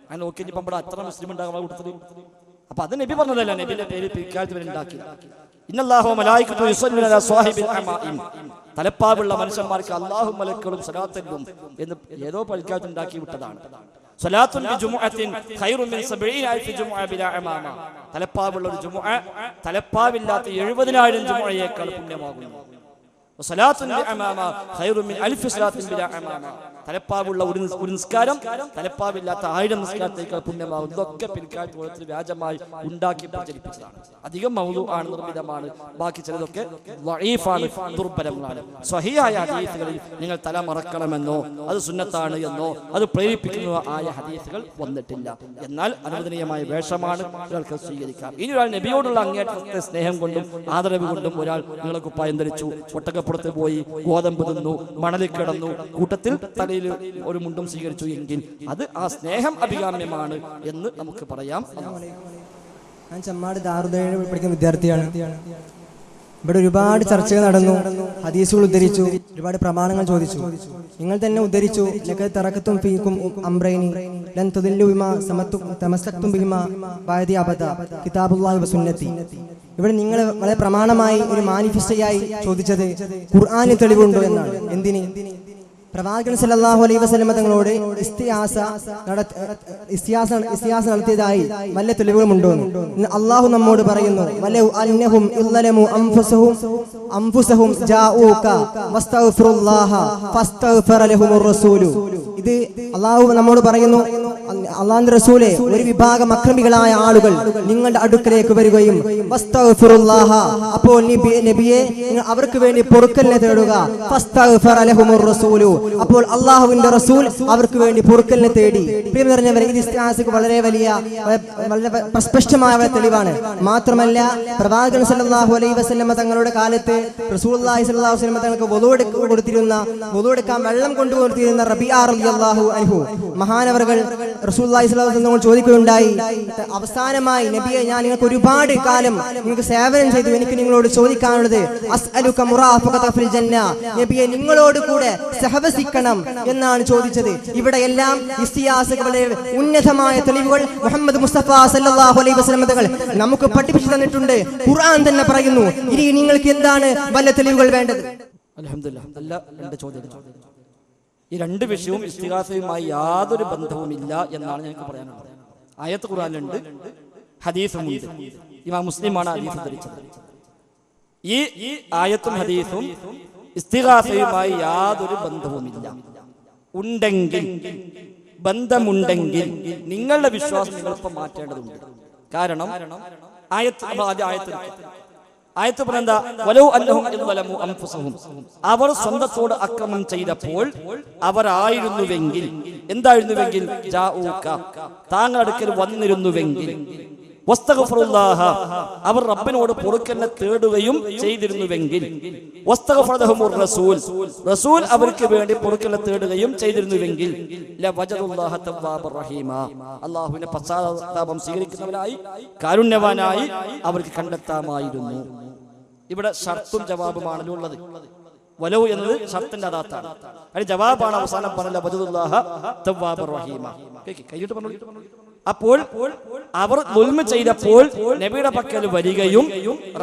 അങ്ങനെ നോക്കി ഇവിടെ അത്ര മുസ്ലിം ഉണ്ടാകുന്ന കൊടുത്തത്. അപ്പൊ അത് നബി പറഞ്ഞതല്ല, നബിന്റെ പേര് പിൽക്കാലത്ത് വരെ ഉണ്ടാക്കി. ഇന്നല്ലാഹു മലായികത്തു യുസല്ലൂന അലാ സ്വാഹിബിൽ അമാഇം. തലപ്പാവുള്ള മനുഷ്യന്മാർക്ക് അല്ലാഹു മലക്കുകളും സലാത്തെല്ലും എന്ന് ഏതോ പിൽക്കാലത്ത് ഉണ്ടാക്കി വിട്ടതാണ്. സ്വലാത്തുൻ ബിജുമുഅത്തിൻ ഖൈറുൻ മിൻ 70,000 ജുമുഅ ബിലാ ഇമാമ. തലപ്പാവുള്ള ഒരു ജുമുഅ തലപ്പാവില്ലാത്ത 70,000 ജുമുഅയേക്കാൾ പുണ്യമാകുന്നു. സ്വലാത്തുൻ ബിഅമാമ ഖൈറുൻ മിൻ 1000 സ്വലാത്തിൻ ബിലാ ഇമാമ. തലപ്പാവുള്ള ഒരു നിസ്കാരം തലപ്പാവില്ലാത്ത 1000 നിസ്കാരത്തേക്കാൾ പുണ്യമാകും. ഇതൊക്കെ പിൽക്കാലത്ത് ഓരോരുത്തർ വ്യാജമായി ഉണ്ടാക്കി പ്രചരിപ്പിച്ചതാണ്. അധികം മൗദൂആണ്, നിർമ്മിതമാണ്. ബാക്കി ചിലതൊക്കെ ദഈഫാണ്, ദുർബലങ്ങളാണ്. സ്വഹീഹായ ഹദീസുകളിൽ നിങ്ങൾ തല മറക്കണമെന്നോ അത് സുന്നത്താണ് എന്നോ അത് പ്രേരിപ്പിക്കുന്നതോ ആയ ഹദീസുകൾ വന്നിട്ടില്ല. എന്നാൽ അനുവദനീയമായ വേഷമാണ് ഒരാൾക്ക് സ്വീകരിക്കാം. ഇനി ഒരാൾ നബിയോടുള്ള അങ്ങേയറ്റത്തെ സ്നേഹം കൊണ്ടും ആദരവ് കൊണ്ടും ഒരാൾ നീളക്കുപ്പായം ധരിച്ചു, ഒട്ടകപ്പുറത്ത് പോയി ഗോതമ്പ് തിന്നു, മണലിൽ കിടന്നു, കൂട്ടത്തിൽ തലയിൽ ഒരു മുണ്ടും സ്വീകരിച്ചു എങ്കിൽ അത് ആ സ്നേഹം അഭികാമ്യമാണ് എന്ന് നമുക്ക് പറയാം. ഞാൻ ചമ്മാട് ദാറുൽ പഠിക്കുന്ന വിദ്യാർത്ഥിയാണ്. ഇവിടെ ഒരുപാട് ചർച്ചകൾ നടന്നു, ഹദീസുകൾ ഉദ്ധരിച്ചു, ഒരുപാട് പ്രമാണങ്ങൾ ചോദിച്ചു. നിങ്ങൾ തന്നെ ഉദ്ധരിച്ചു, ലഖദ് തറക്തും ഫീകും അംറൈനി ലൻ തുദില്ലു ബിമാ തമസ്സക്തും ബിഹിമാ ബഅദി അബദ കിതാബുല്ലാഹി വസുന്നതി. ഇവിടെ നിങ്ങൾ വളരെ പ്രമാണമായി ഒരു മാനിഫെസ്റ്റോയായി ചോദിച്ചത് ഖുർആനിൽ തെളിവുണ്ടോ എന്നാണ്. എന്തിന്? പ്രവാചകൻ സല്ലല്ലാഹു അലൈഹി വസല്ലം തങ്ങളോട് ഇസ്തിയാസ നടത്തിയതായി വല്ല തെളിവുകളുമുണ്ടോ എന്ന് അല്ലാഹു നമ്മോട് പറയുന്നു. വലൗ അന്നഹും ഇല്ലലമു അൻഫുസഹും ജാഊക വസ്തഗ്ഫിറുല്ലാഹ ഫസ്തഗ്ഫറ ലഹുമുർ റസൂലു. ഇത് അല്ലാഹു നമ്മോട് പറയുന്നു, അല്ലാഹുവിന്റെ റസൂലേ, ഒരു വിഭാഗം അക്രമികളായ ആളുകൾ നിങ്ങളുടെ അടുക്കലേക്ക് വരികയും വസ്തഗ്ഫിറുല്ലാഹ, അപ്പോൾ നബിയെ നിങ്ങൾ അവർക്ക് വേണ്ടി പൊറുക്കലിനെ തേടുക. ഫസ്തഗ്ഫറ ലഹുമുർ റസൂലു, അപ്പോൾ അള്ളാഹുവിന്റെ റസൂൽ അവർക്ക് വേണ്ടി പൊറുക്കലിനെ തേടി. പ്രിയം നിറഞ്ഞവരെ, ഇത് ഇസ്തിഹാസക്ക് വളരെ പ്രസ്പഷ്ടമായ തെളിവാണ്. മാത്രമല്ല, പ്രവാചകൻ സല്ലല്ലാഹു അലൈഹി വസല്ലം തങ്ങളുടെ കാലത്ത് റസൂലുള്ളാഹി സ്വല്ലല്ലാഹു അലൈഹി വസല്ലം തങ്ങൾക്ക് വുളൂ എടുക്കാൻ വെള്ളം കൊണ്ടുകൊടുത്തിരുന്ന റബീഅ റളിയല്ലാഹു അൻഹു മഹാനവറുകൾ റസൂലുള്ളാഹി സ്വല്ലല്ലാഹു അലൈഹി വസല്ലം ചോദിക്കുകയുണ്ടായി, അവസാനമായി നബിയെ, ഞാൻ നിങ്ങൾക്ക് ഒരുപാട് കാലം നിങ്ങൾക്ക് സേവനം ചെയ്തു, എനിക്ക് നിങ്ങളോട് ചോദിക്കാനുള്ളത് അസ്അലുക മുറാഫഖത ഫിൽ ജന്ന, നബിയെ നിങ്ങളോട് കൂടെ സഹവസിക്കണം എന്നാണ് ചോദിച്ചത്. ഇവിടെ എല്ലാം ഇസ്തിയാസകളുടെ ഉന്നതമായ തെളിവുകൾ മുഹമ്മദ് മുസ്തഫ സല്ലല്ലാഹു അലൈഹി വസല്ലം തങ്ങൾ നമുക്ക് പഠിപ്പിച്ചു തന്നിട്ടുണ്ട്. ഖുർആൻ തന്നെ പറയുന്നു. ഇനി നിങ്ങൾക്ക് എന്താണ് വല്ല തെളിവുകൾ വേണ്ടത്? അൽഹംദുലില്ലാഹ്. നല്ല രണ്ട് ചോദ്യം. ഈ രണ്ട് വിഷയവും ഇസ്തിഗാസയുമായി യാതൊരു ബന്ധവുമില്ല എന്നാണ് ഞങ്ങൾക്ക് പറയാനുള്ളത്. ആയത്ത് ഖുർആനിലുണ്ട്, ഹദീസുമുണ്ട്. ഇമാം മുസ്ലിമാണ് ഹദീസ് ധരിച്ചത്. ഈ ആയത്തും ഹദീസും ഇസ്തിഗാസയുമായി യാതൊരു ബന്ധവുമില്ല. ബന്ധമുണ്ടെങ്കിൽ നിങ്ങളുടെ വിശ്വാസം നിങ്ങളിപ്പം മാറ്റേണ്ടതുണ്ട്. കാരണം ആയത്ത് പറഞ്ഞെന്താ? വലൗ അന്നഹും ഇദ്വലമു അൻഫുസഹും, അവർ സ്വന്തത്തോട് അക്രമം ചെയ്തപ്പോൾ അവരായിരുന്നുവെങ്കിൽ, എന്തായിരുന്നുവെങ്കിൽ, ജാഊക, താങ്കൾ അടുക്കൽ വന്നിരുന്നുവെങ്കിൽ, വസ്തഗ്ഫിറുല്ലാഹ, അവർ റബ്ബിനോട് പൊറുക്കലിനെ തേടുകയും ചെയ്തിരുന്നുവെങ്കിൽ, വസ്തഗ്ഫറലഹുമുർ റസൂൽ, റസൂൽ അവർക്ക് വേണ്ടി പൊറുക്കലിനെ തേടുകയും ചെയ്തിരുന്നുവെങ്കിൽ, ലവജദുല്ലാഹ തവ്വാബർ റഹീമ, അല്ലാഹുവിനെ പശ്ചാത്താപം സ്വീകരിക്കുന്നവനായി കാരുണ്യവാനായി അവർക്ക് കണ്ടെത്താമായിരുന്നു. ഇവിടെ ഷർത്തും ജവാബുമാണല്ലോ ഉള്ളത്. വലൗ എന്നത് ഷർത്തിന്റെ അദാത്താണ്. അതിന് ജവാബാണ് അവസാനം പറഞ്ഞ വജദുല്ലാഹ തവ്വാബർ റഹീമ. കൈയിട്ട് പറഞ്ഞു. അപ്പോൾ അവർ ദുൽമ ചെയ്തപ്പോൾ നബിയുടെ പക്കൽ വരികയും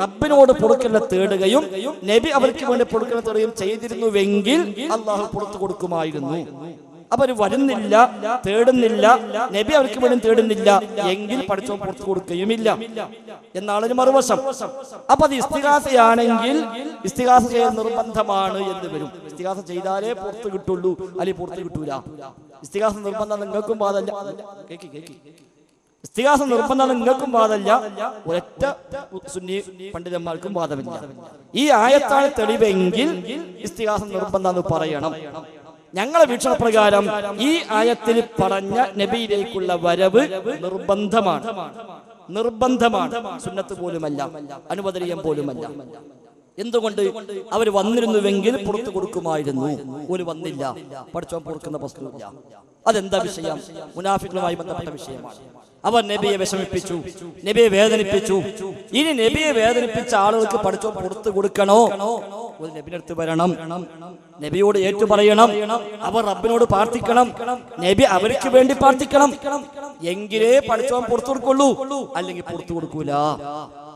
റബ്ബിനോട് പൊറുക്കലിനെ തേടുകയും നബി അവർക്ക് വേണ്ടി പൊറുക്കലിനെ തേടുകയും ചെയ്തിരുന്നുവെങ്കിൽ അള്ളാഹു പുറത്തു കൊടുക്കുമായിരുന്നു. അപ്പൊ അവർ വരുന്നില്ല, തേടുന്നില്ല, നബി അവർക്ക് വേണ്ടി തേടുന്നില്ല എങ്കിൽ പഠിച്ചോ പുറത്തു കൊടുക്കുകയുമില്ല എന്നാണ് മറുവശം. അപ്പൊ അത് ഇസ്തിഗാസയാണെങ്കിൽ ഇസ്തിഗാസ ചെയ്യാൻ നിർബന്ധമാണ് എന്ന് വരും. ഇസ്തിഗാസ ചെയ്താലേ പുറത്ത് കിട്ടുള്ളൂ, അല്ലെങ്കിൽ പുറത്ത് കിട്ടൂല. ഇസ്തിഗാസ നിർബന്ധം നിങ്ങൾക്കും ബാധല്ല. ഇസ്തിഗാസ നിർബന്ധം നിങ്ങൾക്കും ബാധല്ല, ഒരൊറ്റ സുന്നി പണ്ഡിതന്മാർക്കും ബാധമില്ല. ഈ ആയത്താണ് തെളിവെങ്കിൽ ഇസ്തിഗാസ നിർബന്ധം എന്ന് പറയണം. ഞങ്ങളെ വീക്ഷണപ്രകാരം ഈ ആയത്തിൽ പറഞ്ഞ നബിയിലേക്കുള്ള വരവ് നിർബന്ധമാണ്. നിർബന്ധമാണ്, സുന്നത്ത് പോലുമല്ല, അനുവദനീയം പോലുമല്ല. എന്തുകൊണ്ട്? അവർ വന്നിരുന്നുവെങ്കിൽ പുറത്തു കൊടുക്കുമായിരുന്നു. ഒരു വന്നില്ല, പഠിച്ചോൻ പൊറുക്കുന്ന പ്രശ്നമില്ല. അതെന്താ വിഷയം? മുനാഫിക്കുമായി ബന്ധപ്പെട്ട വിഷയമാണ്. അവർ നബിയെ വിഷമിപ്പിച്ചു, നബിയെ വേദനിപ്പിച്ചു. ഇനി നബിയെ വേദനിപ്പിച്ച ആളുകൾക്ക് പഠിച്ചോൻ പുറത്തു കൊടുക്കണോ? ഒരു നബിനടുത്ത് വരണം, നബിയോട് ഏറ്റു പറയണം, അവർ റബ്ബിനോട് പ്രാർത്ഥിക്കണം, നബി അവർക്ക് വേണ്ടി പ്രാർത്ഥിക്കണം. എങ്കിലേ പഠിച്ചോൻ പുറത്തു കൊടുക്കുള്ളൂ, അല്ലെങ്കിൽ പുറത്തു കൊടുക്കൂല.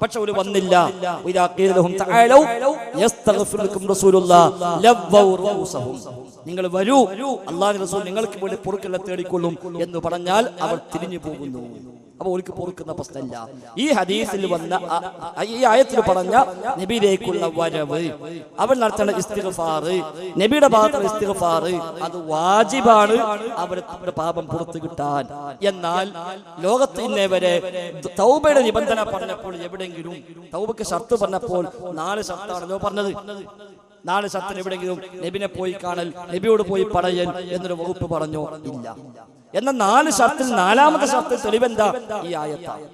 പക്ഷെ ഒരു വന്നില്ല. നിങ്ങൾ വരൂ, അല്ലാഹുവിന്റെ റസൂൽ നിങ്ങൾക്ക് വേണ്ടി പൊറുക്കലിനെ തേടിക്കൊള്ളും എന്ന് പറഞ്ഞാൽ അവർ തിരിഞ്ഞു പോകുന്നു. അപ്പൊ ഒരിക്കൽ പൊറുക്കുന്ന പ്രശ്നമില്ല. ഈ ഹദീസിൽ വന്ന ഈ ആയത്തിൽ പറഞ്ഞ നബിയിലേക്കുള്ള വരവ്, അവൻ നടത്തേണ്ട ഇസ്തിഗ്ഫാർ, നബിയുടെ ഭാഗത്തുള്ള ഇസ്തിഗ്ഫാർ, അത് വാജിബാണ് അവരുടെ പാപം പുറത്തു കിട്ടാൻ. എന്നാൽ ലോകത്ത് ഇന്നേ വരെ തൗബയുടെ നിബന്ധന പറഞ്ഞപ്പോൾ എവിടെയെങ്കിലും തൗബക്ക് ഷർത്ത് പറഞ്ഞപ്പോൾ 4 ഷർത്താണല്ലോ പറഞ്ഞത്. 4 ഷർത്തിന് എവിടെയെങ്കിലും നബിനെ പോയി കാണൽ, നബിയോട് പോയി പറയൽ എന്നൊരു വകുപ്പ് പറഞ്ഞോ? ഇല്ല. എന്നാൽ 4 ഷർത്തിൽ 4ാമത്തെ ഷർത്ത് തെളിവെന്താ? ഈ ആയത്താണ്.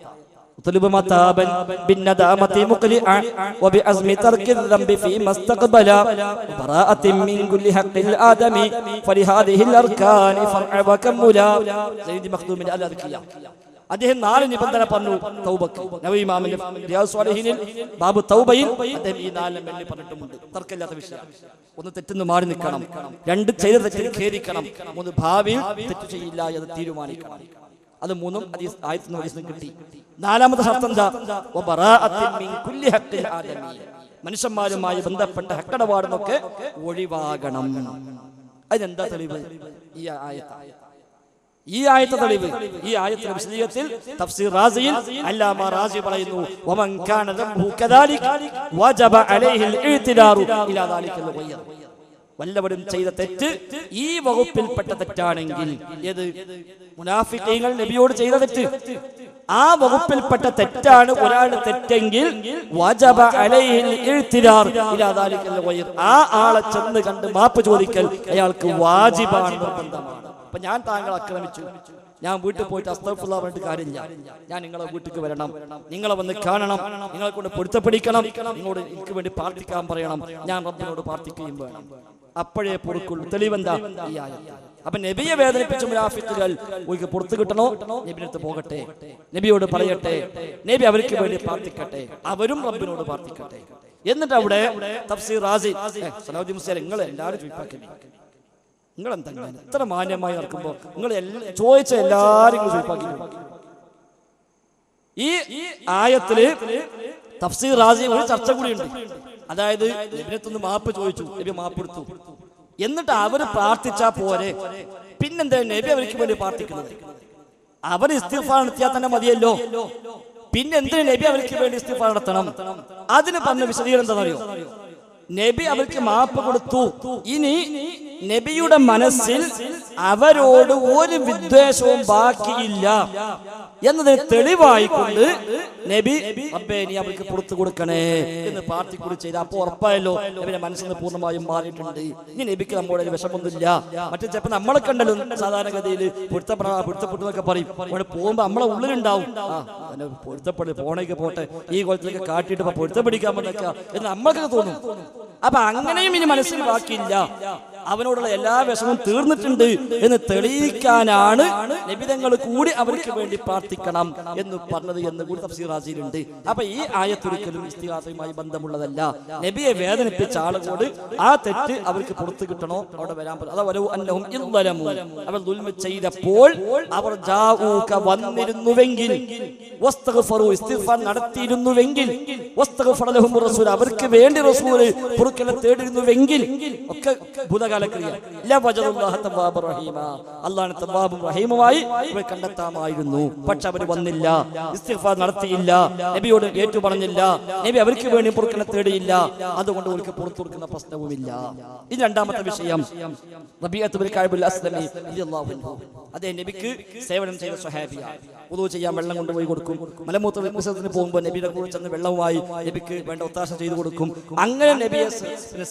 طلب متابا بالندامة مقلعا وبعزم ترك الذنب فيما استقبل براءة من كل حق الآدم فلهذه الأركان فرع وكملا زيد مخدوم من الأذكياء. അദ്ദേഹം 4 നിബന്ധന പറഞ്ഞു തൗബക്ക്. നബവി ഇമാമിന്റെ റിയാദ് സ്വാലിഹീനിൽ ബാബു തൗബയിൽ അദ്ദേഹം ഈ 4 എണ്ണി പറഞ്ഞിട്ടുമുണ്ട്. തർക്കമില്ലാത്ത വിഷയം. 1 തെറ്റിന്ന് മാറി നിൽക്കണം, 2 ചെയ്ത തെറ്റിൽ ഖേദിക്കണം, 3 ഭാവിയിൽ തെറ്റ് ചെയ്യില്ല എന്ന് തീരുമാനിക്കണം. അത് 3ഉം ആയത്തിൽ നിന്ന് കിട്ടി. 4ാമത്തെ ഷർത്ത് എന്താ? വബറാഅത്തിൻ മിൻ കുല്ലി ഹഖ്ഖിൽ ആദമി, മനുഷ്യന്മാരുമായി ബന്ധപ്പെട്ട ഹക്കടപാടുന്നൊക്കെ ഒഴിവാകണം. അതിനെന്താ തെളിവ്? ഈ ആയത്ത്. ഈ ആയത്തെ തെളിവ്. ഈ ആയത്തിന്റെ വിശദീകരണത്തിൽ തഫ്സീർ റാസിയിൽ അല്ലാമ റാസി പറയുന്നു, വമൻ കാന ദംബു കദാലിക വജബ അലൈഹിൽ ഇഅ്തിദാറു ഇലാ ദാലികൽ ഗയർ. വല്ലവരും ചെയ്ത തെറ്റ് ഈ വകുപ്പിൽപ്പെട്ട തെറ്റാണെങ്കിൽ, ഏത്? മുനാഫിഖീങ്ങൾ നബിയോട് ചെയ്ത തെറ്റ്, ആ വകുപ്പിൽപ്പെട്ട തെറ്റാണ് ഒരാളുടെ തെറ്റെങ്കിൽ വജബ അലൈഹിൽ ഇഅ്തിദാർ ഇലാ ദാലികൽ ഗയർ, ആ ആളെ ചെന്ന് കണ്ട് മാപ്പ് ചോദിക്കൽ അയാൾക്ക് വാജിബാണ്, നിർബന്ധമാണ്. അപ്പൊ ഞാൻ താങ്കളെ ആക്രമിച്ചു, ഞാൻ വീട്ടിൽ പോയിട്ട് അസ്തഗ്ഫിറുല്ലാഹ് പറഞ്ഞിട്ട് കാര്യമില്ല. ഞാൻ നിങ്ങളെ വീട്ടിലേക്ക് വരണം, നിങ്ങളെ വന്ന് കാണണം, നിങ്ങളെ കൊണ്ട് പൊരുത്തപ്പെടിക്കണം, നിങ്ങളോട് എനിക്ക് വേണ്ടി പ്രാർത്ഥിക്കാൻ പറയണം, ഞാൻ റബ്ബിനോട് പ്രാർത്ഥിക്കുകയും വേണം. അപ്പോഴേ പൊറുക്കുള്ളൂ. തെളിവെന്താ? ഈ ആയത്ത്. അപ്പൊ നബിയെ വേദനിപ്പിച്ച മുനാഫിക്കുകൾ ഒരിക്കൽ പുറത്തു കിട്ടണോ? നബിനടുത്ത് പോകട്ടെ, നബിയോട് പറയട്ടെ, നബി അവർക്ക് വേണ്ടി പ്രാർത്ഥിക്കട്ടെ, അവരും റബ്ബിനോട് പ്രാർത്ഥിക്കട്ടെ. എന്നിട്ട് അവിടെ തഫ്സീർ റാസി സലാഹുദ്ദീൻ മുസ്ലിയാർ, നിങ്ങൾ എല്ലാവരും ചോദിപ്പാക്കി, നിങ്ങൾ എന്താ എത്ര മാന്യമായി നടക്കുമ്പോ നിങ്ങൾ ചോദിച്ച എല്ലാരും ചോദിപ്പാക്കി. ഈ ആയത്തില് തഫ്സീർ റാസി ഒരു ചർച്ച കൂടിയുണ്ട്. അതായത് നബിനടുത്തൊന്ന് മാപ്പ് ചോദിച്ചു, നബി മാപ്പ് എടുത്തു, എന്നിട്ട് അവര് പ്രാർത്ഥിച്ചാ പോരെ, പിന്നെന്താ നബി അവർക്ക് വേണ്ടി പ്രാർത്ഥിക്കുന്നത്? അവർ ഇസ്തിഗ്ഫാർ നടത്തിയാൽ തന്നെ മതിയല്ലോ, പിന്നെ എന്തിനു നബി അവർക്ക് വേണ്ടി ഇസ്തിഗ്ഫാർ നടത്തണം? അതിന് പറഞ്ഞ വിശദീകരണം എന്താണെന്നറിയോ? നബി അവർക്ക് മാപ്പ് കൊടുത്തു, ഇനി നബിയുടെ മനസ്സിൽ അവരോട് ഒരു വിദ്വേഷവും ബാക്കിയില്ല എന്നതിന് തെളിവായിക്കൊണ്ട് നബി റബ്ബേ നീ അവർക്ക് പുറത്തു കൊടുക്കണേ എന്ന് പ്രാർത്ഥിക്കൂടി ചെയ്ത് അപ്പോൾ ഉറപ്പായല്ലോ നബിയുടെ മനസ്സിൽ നിന്ന് പൂർണ്ണമായും മാറിയിട്ടുണ്ട്. ഇനി നബിക്ക് നമ്മുടെ വിഷമൊന്നുമില്ല. മറ്റേ ചിലപ്പോൾ നമ്മളെ കണ്ടല്ലോ സാധാരണഗതിയിൽ പൊരുത്തപ്പെട്ടതൊക്കെ പറയും. അവിടെ പോകുമ്പോൾ നമ്മളെ ഉള്ളിലുണ്ടാവും പൊരുത്തപ്പെട്ട് പോണേക്ക് പോട്ടെ, ഈ കൊലത്തിലേക്ക് കാട്ടിയിട്ട് പൊരുത്തപ്പെടിക്കാൻ പറ്റക്ക എന്ന് നമ്മൾക്കൊക്കെ തോന്നും. അപ്പൊ അങ്ങനെയും ഇനി മനസ്സിൽ ബാക്കിയില്ല, അവനോടുള്ള എല്ലാ വിഷമവും തീർന്നിട്ടുണ്ട് എന്ന് തെളിയിക്കാനാണ് നബിതങ്ങൾ കൂടി അവർക്ക് വേണ്ടി പ്രാർത്ഥിക്കണം എന്ന് പറഞ്ഞത് എന്ന് കൂടി തഫ്സീർ റാസിയിലുണ്ട്. അപ്പൊ ഈ ആയത്തൊരിക്കലും ഇസ്തിഗാസയുമായി ബന്ധമുള്ളതല്ല. നബിയെ വേദനിപ്പിച്ച ആളുകളോട് ആ തെറ്റ് അവർക്ക് പുറത്തു കിട്ടണോ അവിടെ വരാൻ പറ്റും. അവർ ദുൽമ ചെയ്തപ്പോൾ അവർ വന്നിരുന്നുവെങ്കിൽ ഇസ്തിഗ്ഫാർ നടത്തിയിരുന്നുവെങ്കിൽ അവർക്ക് വേണ്ടി റസൂൽ പൊറുക്കൽ തേടിയിരുന്നുവെങ്കിൽ ഒക്കെ അല്ലാഹു തവ്വാബും റഹീമുമായി ഇവരെ കണ്ടെത്താമായിരുന്നു. പക്ഷെ അവർ വന്നില്ല, ഇസ്തിഗ്ഫാർ നടത്തിയില്ല, നബിയോട് ഏറ്റു പറഞ്ഞില്ല, നബി അവർക്ക് വേണ്ടി പൊറുക്കൽ തേടിയില്ല. അതുകൊണ്ട് അവർക്ക് പുറത്തു കൊടുക്കുന്ന പ്രശ്നവുമില്ല. ഇത് രണ്ടാമത്തെ വിഷയം. റബീഅത്ത് ബിൻ കഅബ് അസ്ലമി റളിയല്ലാഹു അൻഹു അതേ നബിക്ക് സേവനം ചെയ്ത സ്വഹാബിയാണ്. വുളൂ ചെയ്യാൻ വെള്ളം കൊണ്ടുപോയി കൊടുക്കും. മലമൂത്ര വിസർജനത്തിന് പോകുമ്പോൾ നബിയുടെ കൂടെ ചെന്ന് വെള്ളവുമായി നബിക്ക് വേണ്ട ഒത്താശ ചെയ്തു കൊടുക്കും. അങ്ങനെ നബിയെ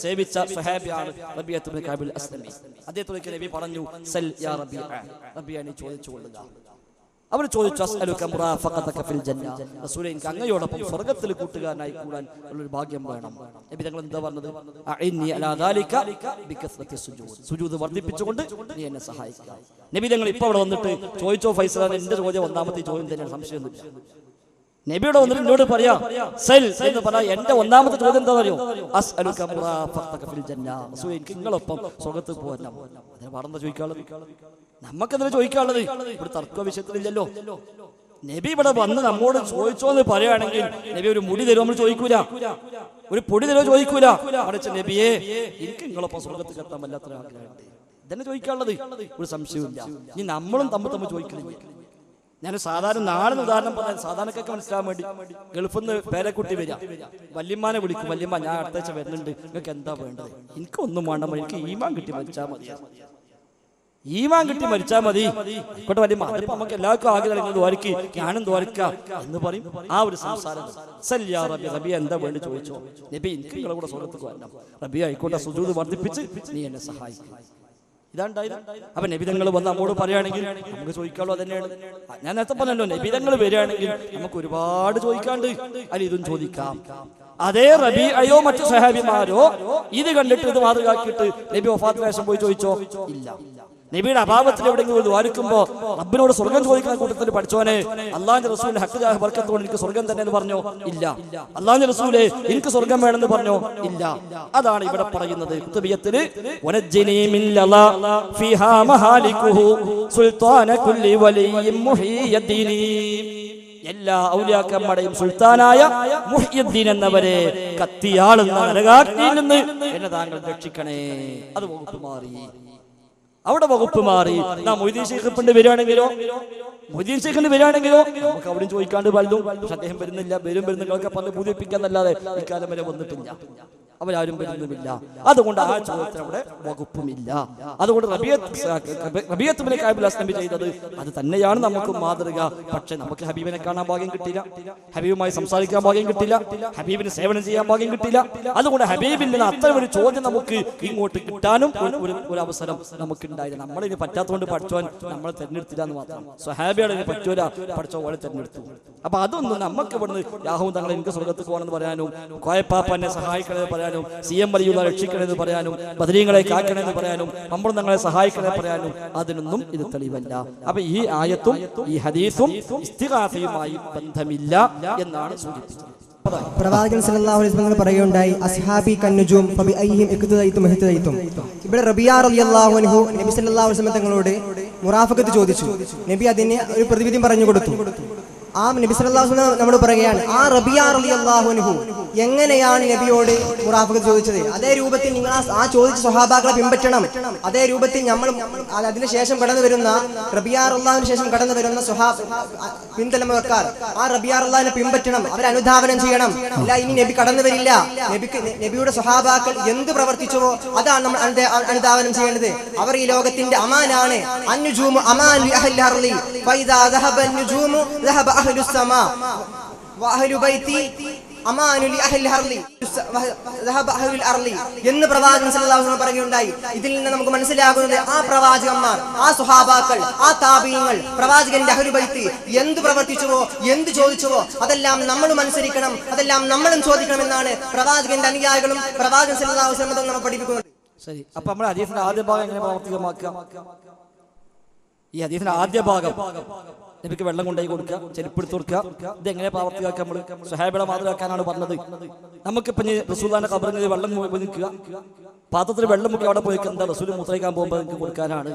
സേവിച്ച സ്വഹാബിയാണ് റബീഅത്ത് ബിൻ കഅബ് അസ്ലമി. അദ്ദേഹത്തോട് നബി പറഞ്ഞു, സൽ യാ റബീഅ, റബീഅ നീ ചോദിച്ചുകൊള്ളുക. അവർ ചോദിച്ചു, അസ്അലുക മുറാഫഖതക ഫിൽ ജന്ന, റസൂലേ എനിക്ക് അങ്ങയോടൊപ്പം സ്വർഗ്ഗത്തിൽ കൂട്ടുകാരനായി കൂടാൻ ഉള്ളൊരു ഭാഗ്യം വേണം. നബി തങ്ങൾ എന്താ പറഞ്ഞത്? അഇന്നി അലാ ദാലിക ബികസ്റത്തി സുജൂദ്, സുജൂദ് വർദ്ധിപ്പിച്ചുകൊണ്ട് നീ എന്നെ സഹായിക്കുക. നബി തങ്ങൾ ഇപ്പോൾ അവിടെ വന്നിട്ട് ചോദിച്ചോ ഫൈസൽ, എന്റെ ചോദ്യം ഒന്നാമത്തെ ചോദ്യം തന്നെയാണ്, സംശയമൊന്നുമില്ല. നബിയുടെ വന്നിട്ട് എന്നോട് പറയാ സൽ എന്ന് പറയാ, എന്റെ ഒന്നാമത്തെ ചോദ്യം എന്താ അറിയോ? അസ്അലുക മുറാഫഖതക ഫിൽ ജന്ന, റസൂലേ എനിക്ക് നിങ്ങളൊപ്പം സ്വർഗ്ഗത്തിൽ പോകാൻ. അതിന് പറഞ്ഞ ചോദിക്കാനുള്ളത് നമുക്കെന്താ ചോദിക്കാനുള്ളത്? ഇവിടെ തർക്ക വിഷയത്തിലില്ലല്ലോ. നബി ഇവിടെ വന്ന് നമ്മോട് ചോദിച്ചോ എന്ന് പറയുകയാണെങ്കിൽ നബി ഒരു മുടി തരുമോ നമ്മൾ ചോദിക്കൂല, ഒരു പൊടി തരുമോ ചോദിക്കൂല. മറിച്ച് നബിയെ എനിക്ക് നിങ്ങളൊപ്പം സ്വർഗ്ഗത്തിൽ എത്താൻ വല്ലാത്ത ആഗ്രഹമുണ്ട്, ഇതന്നെ ചോദിക്കാനുള്ളത്. ഒരു സംശയമില്ല. ഇനി നമ്മളും തമ്മിൽ ചോദിക്കുന്നില്ല. ഞാൻ സാധാരണ നാടൻ ഉദാഹരണം പറഞ്ഞാൽ സാധാരണക്കൊക്കെ മനസ്സിലാൻ വേണ്ടി, ഗൾഫിൽ നിന്ന് പേരക്കുട്ടി വരിക, വല്യമ്മാനെ വിളിക്കും, വല്യമ്മ ഞാൻ അടുത്താഴ്ച വരുന്നുണ്ട്, നിങ്ങൾക്ക് എന്താ വേണ്ടത്? എനിക്കൊന്നും വേണ്ട, എനിക്ക് ഈമാൻ കിട്ടി മരിച്ചാൽ മതി, ഈമാൻ കിട്ടി മരിച്ചാൽ മതി. ആയിക്കോട്ടെ വല്യമ്മ, അതിപ്പോ നമുക്ക് എല്ലാവർക്കും ആഗ്രഹം ദ്വാരക്ക്, ഞാനും ദ്വാരക്ക എന്ന് പറയും. ആ ഒരു സംസാരം സല്യാ റബി, റബി എന്താ വേണ്ടി ചോദിച്ചോ, നബി എനിക്ക് നിങ്ങളെ കൂടെ സ്വർഗ്ഗത്തിൽ വരണം, റബി ആയിക്കോട്ടെ സുജൂദ് വർദ്ധിപ്പിച്ച് നീ എന്നെ സഹായിക്കും. ഇതാണ്ടായത്. അപ്പൊ നബിതങ്ങൾ വന്ന് നമ്മോട് പറയുകയാണെങ്കിൽ നമുക്ക് ചോദിക്കാനുള്ളൂ. അതന്നെയാണ് ഞാൻ നേരത്തെ പറഞ്ഞല്ലോ, നബിതങ്ങൾ വരികയാണെങ്കിൽ നമുക്ക് ഒരുപാട് ചോദിക്കാണ്ട്, അല്ല ഇതും ചോദിക്കാം. അതേ റബീഅയോ മറ്റു സഹാബിമാരോ ഇത് കണ്ടിട്ട് ഇത് മാതൃകയാക്കിയിട്ട് നബി വഫാത്തിന് ശേഷം പോയി ചോദിച്ചോ? ഇല്ല. നബിയുടെ അഭാവത്തിൽ എവിടെയെങ്കിലും ദ്വാരിക്കുമ്പോ റബ്ബിനോട് സ്വർഗം ചോദിക്കുന്ന കൂട്ടത്തിൽ പഠിച്ചോനെ അല്ലാഹുവിന്റെ റസൂൽ ഹഖ് ജാഹ് ബർക്കത്തോട് എനിക്ക് സ്വർഗം തന്നെ എന്ന് പറഞ്ഞോ? ഇല്ല. അല്ലാഹുവിന്റെ റസൂലേ എനിക്ക് സ്വർഗം വേണമെന്ന് പറഞ്ഞോ? ഇല്ല. അതാണ് ഇവിടെ പറയുന്നത് ഖുതുബിയത്തിൽ വനജ്ജിനി മിൻ ലലാ ഫിഹാ മഹാലികുഹു സുൽത്താന കുല്ലി വലിയ്യിൻ മുഹിയദ്ദീനി. എല്ലാ ഔലിയാക്കന്മാരുടെയും സുൽത്താനായ മുഹിയദ്ദീൻ എന്നവരെ കത്തിയാളുന്ന നരകാഗ്നിയിൽ നിന്ന് എന്നെ താങ്കൾ രക്ഷിക്കണേ. അത് വകുപ്പ് മാറി, അവിടെ വകുപ്പ് മാറി. നാം മൊയ്തീൻ ശൈഖിന്റെ വരികയാണെങ്കിലോ, മൊയ്തീൻ ശൈഖിന്റെ വരികയാണെങ്കിലോ നമുക്ക് അവിടെയും ചോദിക്കാണ്ട് പലതും. പക്ഷെ അദ്ദേഹം വരുന്നില്ല, വരുന്നൊക്കെ പറഞ്ഞ് പൂജിപ്പിക്കാന്നല്ലാതെ ഇക്കാലം വരെ വന്നിട്ടില്ല, അവരാരും വരുന്നുമില്ല. അതുകൊണ്ട് ആ ചോദ്യത്തിന് അവിടെ വകുപ്പുമില്ല. അതുകൊണ്ട് റബീഅത്ത് ബിൻ കഅബ് അസ്ലമി ചെയ്തത് അത് തന്നെയാണ് നമുക്ക് മാതൃക. പക്ഷെ നമുക്ക് ഹബീബിനെ കാണാൻ ഭാഗ്യം കിട്ടില്ല, ഹബീബുമായി സംസാരിക്കാൻ ഭാഗ്യം കിട്ടില്ല, ഹബീബിന് സേവനം ചെയ്യാൻ ഭാഗ്യം കിട്ടില്ല. അതുകൊണ്ട് ഹബീബിൽ നിന്ന് അത്തരം ഒരു ചോദ്യം നമുക്ക് ഇങ്ങോട്ട് കിട്ടാനും ഒരു അവസരം നമുക്ക് ഉണ്ടായില്ല. നമ്മളിന് പറ്റാത്തതുകൊണ്ട് പഠിച്ചോൻ നമ്മളെ തെരഞ്ഞെടുത്തില്ല എന്ന് മാത്രം. സ്വഹാബിയുടെ പറ്റൂല, പഠിച്ചോ പോലെ തെരഞ്ഞെടുത്തു. അപ്പൊ അതൊന്നും നമുക്ക് ഇവിടുന്ന് യാഹൂദ് തങ്ങളെ എനിക്ക് സ്വർഗ്ഗത്തിൽ പോകണമെന്ന് പറയാനും, കോയപ്പാപ്പ എന്നെ സഹായിക്കണമെന്ന് പറയാനും, CM വലിയുള്ള രക്ഷിക്കണമെന്ന് പറയാനും, ബദരീങ്ങളെ കാക്കണമെന്ന് പറയാനും, നമ്മൾ തങ്ങളെ സഹായിക്കണമെന്ന് പറയാനും അതിനൊന്നും ഇത് തെളിവല്ല. അപ്പൊ ഈ ആയത്തും ഈ ഹദീസും ഇസ്തിഗാസയുമായി ബന്ധമില്ല എന്നാണ് സൂചിപ്പിച്ചത്. പ്രവാചകൻ സല്ലല്ലാഹു അലൈഹി വസല്ലം പറയുകയുണ്ടായി, അസ്ഹാബി കന്നുജൂം ഫബിഅയ്യിഹിം ഇഖ്തദൈതും ഇഹ്തദൈതും. ഇവിടെ റബീഅ റളിയല്ലാഹു അൻഹു നബി സല്ലല്ലാഹു അലൈഹി വസല്ലം തങ്ങളോട് മുറാഫഖത്ത് ചോദിച്ചു. നബി അതിന് ഒരു പ്രതിവിധി പറഞ്ഞു കൊടുത്തു. ആ നബി സല്ലല്ലാഹു അലൈഹി വസല്ലം നമ്മോട് പറയുകയാണ്, ആ റബീഅ റളിയല്ലാഹു അൻഹു എങ്ങനെയാണ് നബിയോട് മുറാഫഖത്ത് ചോദിച്ചത്? അതേ രൂപത്തിൽ നിങ്ങൾ ആ ചോദിച്ച സ്വഹാബാക്കളെ പിൻപറ്റണം. അതേ രൂപത്തിൽ നമ്മൾ അതിനുശേഷം കടന്നു വരുന്ന റബിയാറുള്ളാഹിന് ശേഷം കടന്നു വരുന്ന പിൻതലമുറക്കാർ ആ റബിയാറുള്ളാഹിനെ പിൻപറ്റണം, അവരെ അനുധാവനം ചെയ്യണം. ഇല്ല, ഇനി നബി കടന്നു വരില്ല. നബിയുടെ സ്വഹാബാക്കൾ എന്ത് പ്രവർത്തിച്ചുവോ അതാണ് നമ്മൾ അനുധാവനം ചെയ്യേണ്ടത്. അവർ ഈ ലോകത്തിന്റെ അമാനാണ്. അന്നുജൂമു അമാൻ ലി അഹ്ലിൽ അർളി ഫൈദാ ദഹബ അന്നുജൂമു ദഹബ അഹ്ലുസ് സമാ വഅഹ്ലു ബൈതി അമാനു ലി അഹ്ലിൽ അർളി ദഹബ അഹ്ലുൽ അർളി എന്ന് പ്രവാചകൻ സല്ലല്ലാഹു അലൈഹി വസല്ലം പറയുകയുണ്ടായി. ഇതിൽ നിന്ന് നമുക്ക് മനസ്സിലാകുന്നത് ആ പ്രവാചകന്മാർ, ആ സ്വഹാബാക്കൾ, ആ താബീങ്ങൾ, പ്രവാചകന്റെ അഹ്ലു ബൈത്ത് എന്ത് പ്രവർത്തിച്ചുവോ എന്ത് ചോദിച്ചുവോ അതെല്ലാം നമ്മളും അനുസരിക്കണം, അതെല്ലാം നമ്മളും ചോദിക്കണം എന്നാണ് പ്രവാചകന്റെ അനുയായികളും പ്രവാചകൻ സല്ലല്ലാഹു അലൈഹി വസല്ലം നമ്മൾ പഠിപ്പിക്കുന്നത്. ശരി, അപ്പൊ നമ്മൾ ഹദീസിന്റെ ആദ്യ ഭാഗം എങ്ങനെ പ്രാവർത്തികമാക്കുക? ഈ ഹദീസിന്റെ ആദ്യ ഭാഗം നബിക്ക് വെള്ളം കൊണ്ടുപോയി കൊടുക്കുക, ചെരുപ്പെടുത്ത് കൊടുക്കുക, ഇതെങ്ങനെ പ്രാവർത്തികമാക്കുക? നമ്മൾ സ്വഹാബികളെ മാതൃകയാക്കാനാണ് പറഞ്ഞത്. നമുക്കിപ്പം റസൂലുള്ളാഹിന്റെ ഖബറിൽ വെള്ളം നിൽക്കുക, പാത്രത്തിൽ വെള്ളം മുക്കി അവിടെ പോയി എന്താ റസൂൽ മൂത്രയിക്കാൻ പോകുമ്പോൾ നിങ്ങൾക്ക് കൊടുക്കാനാണ്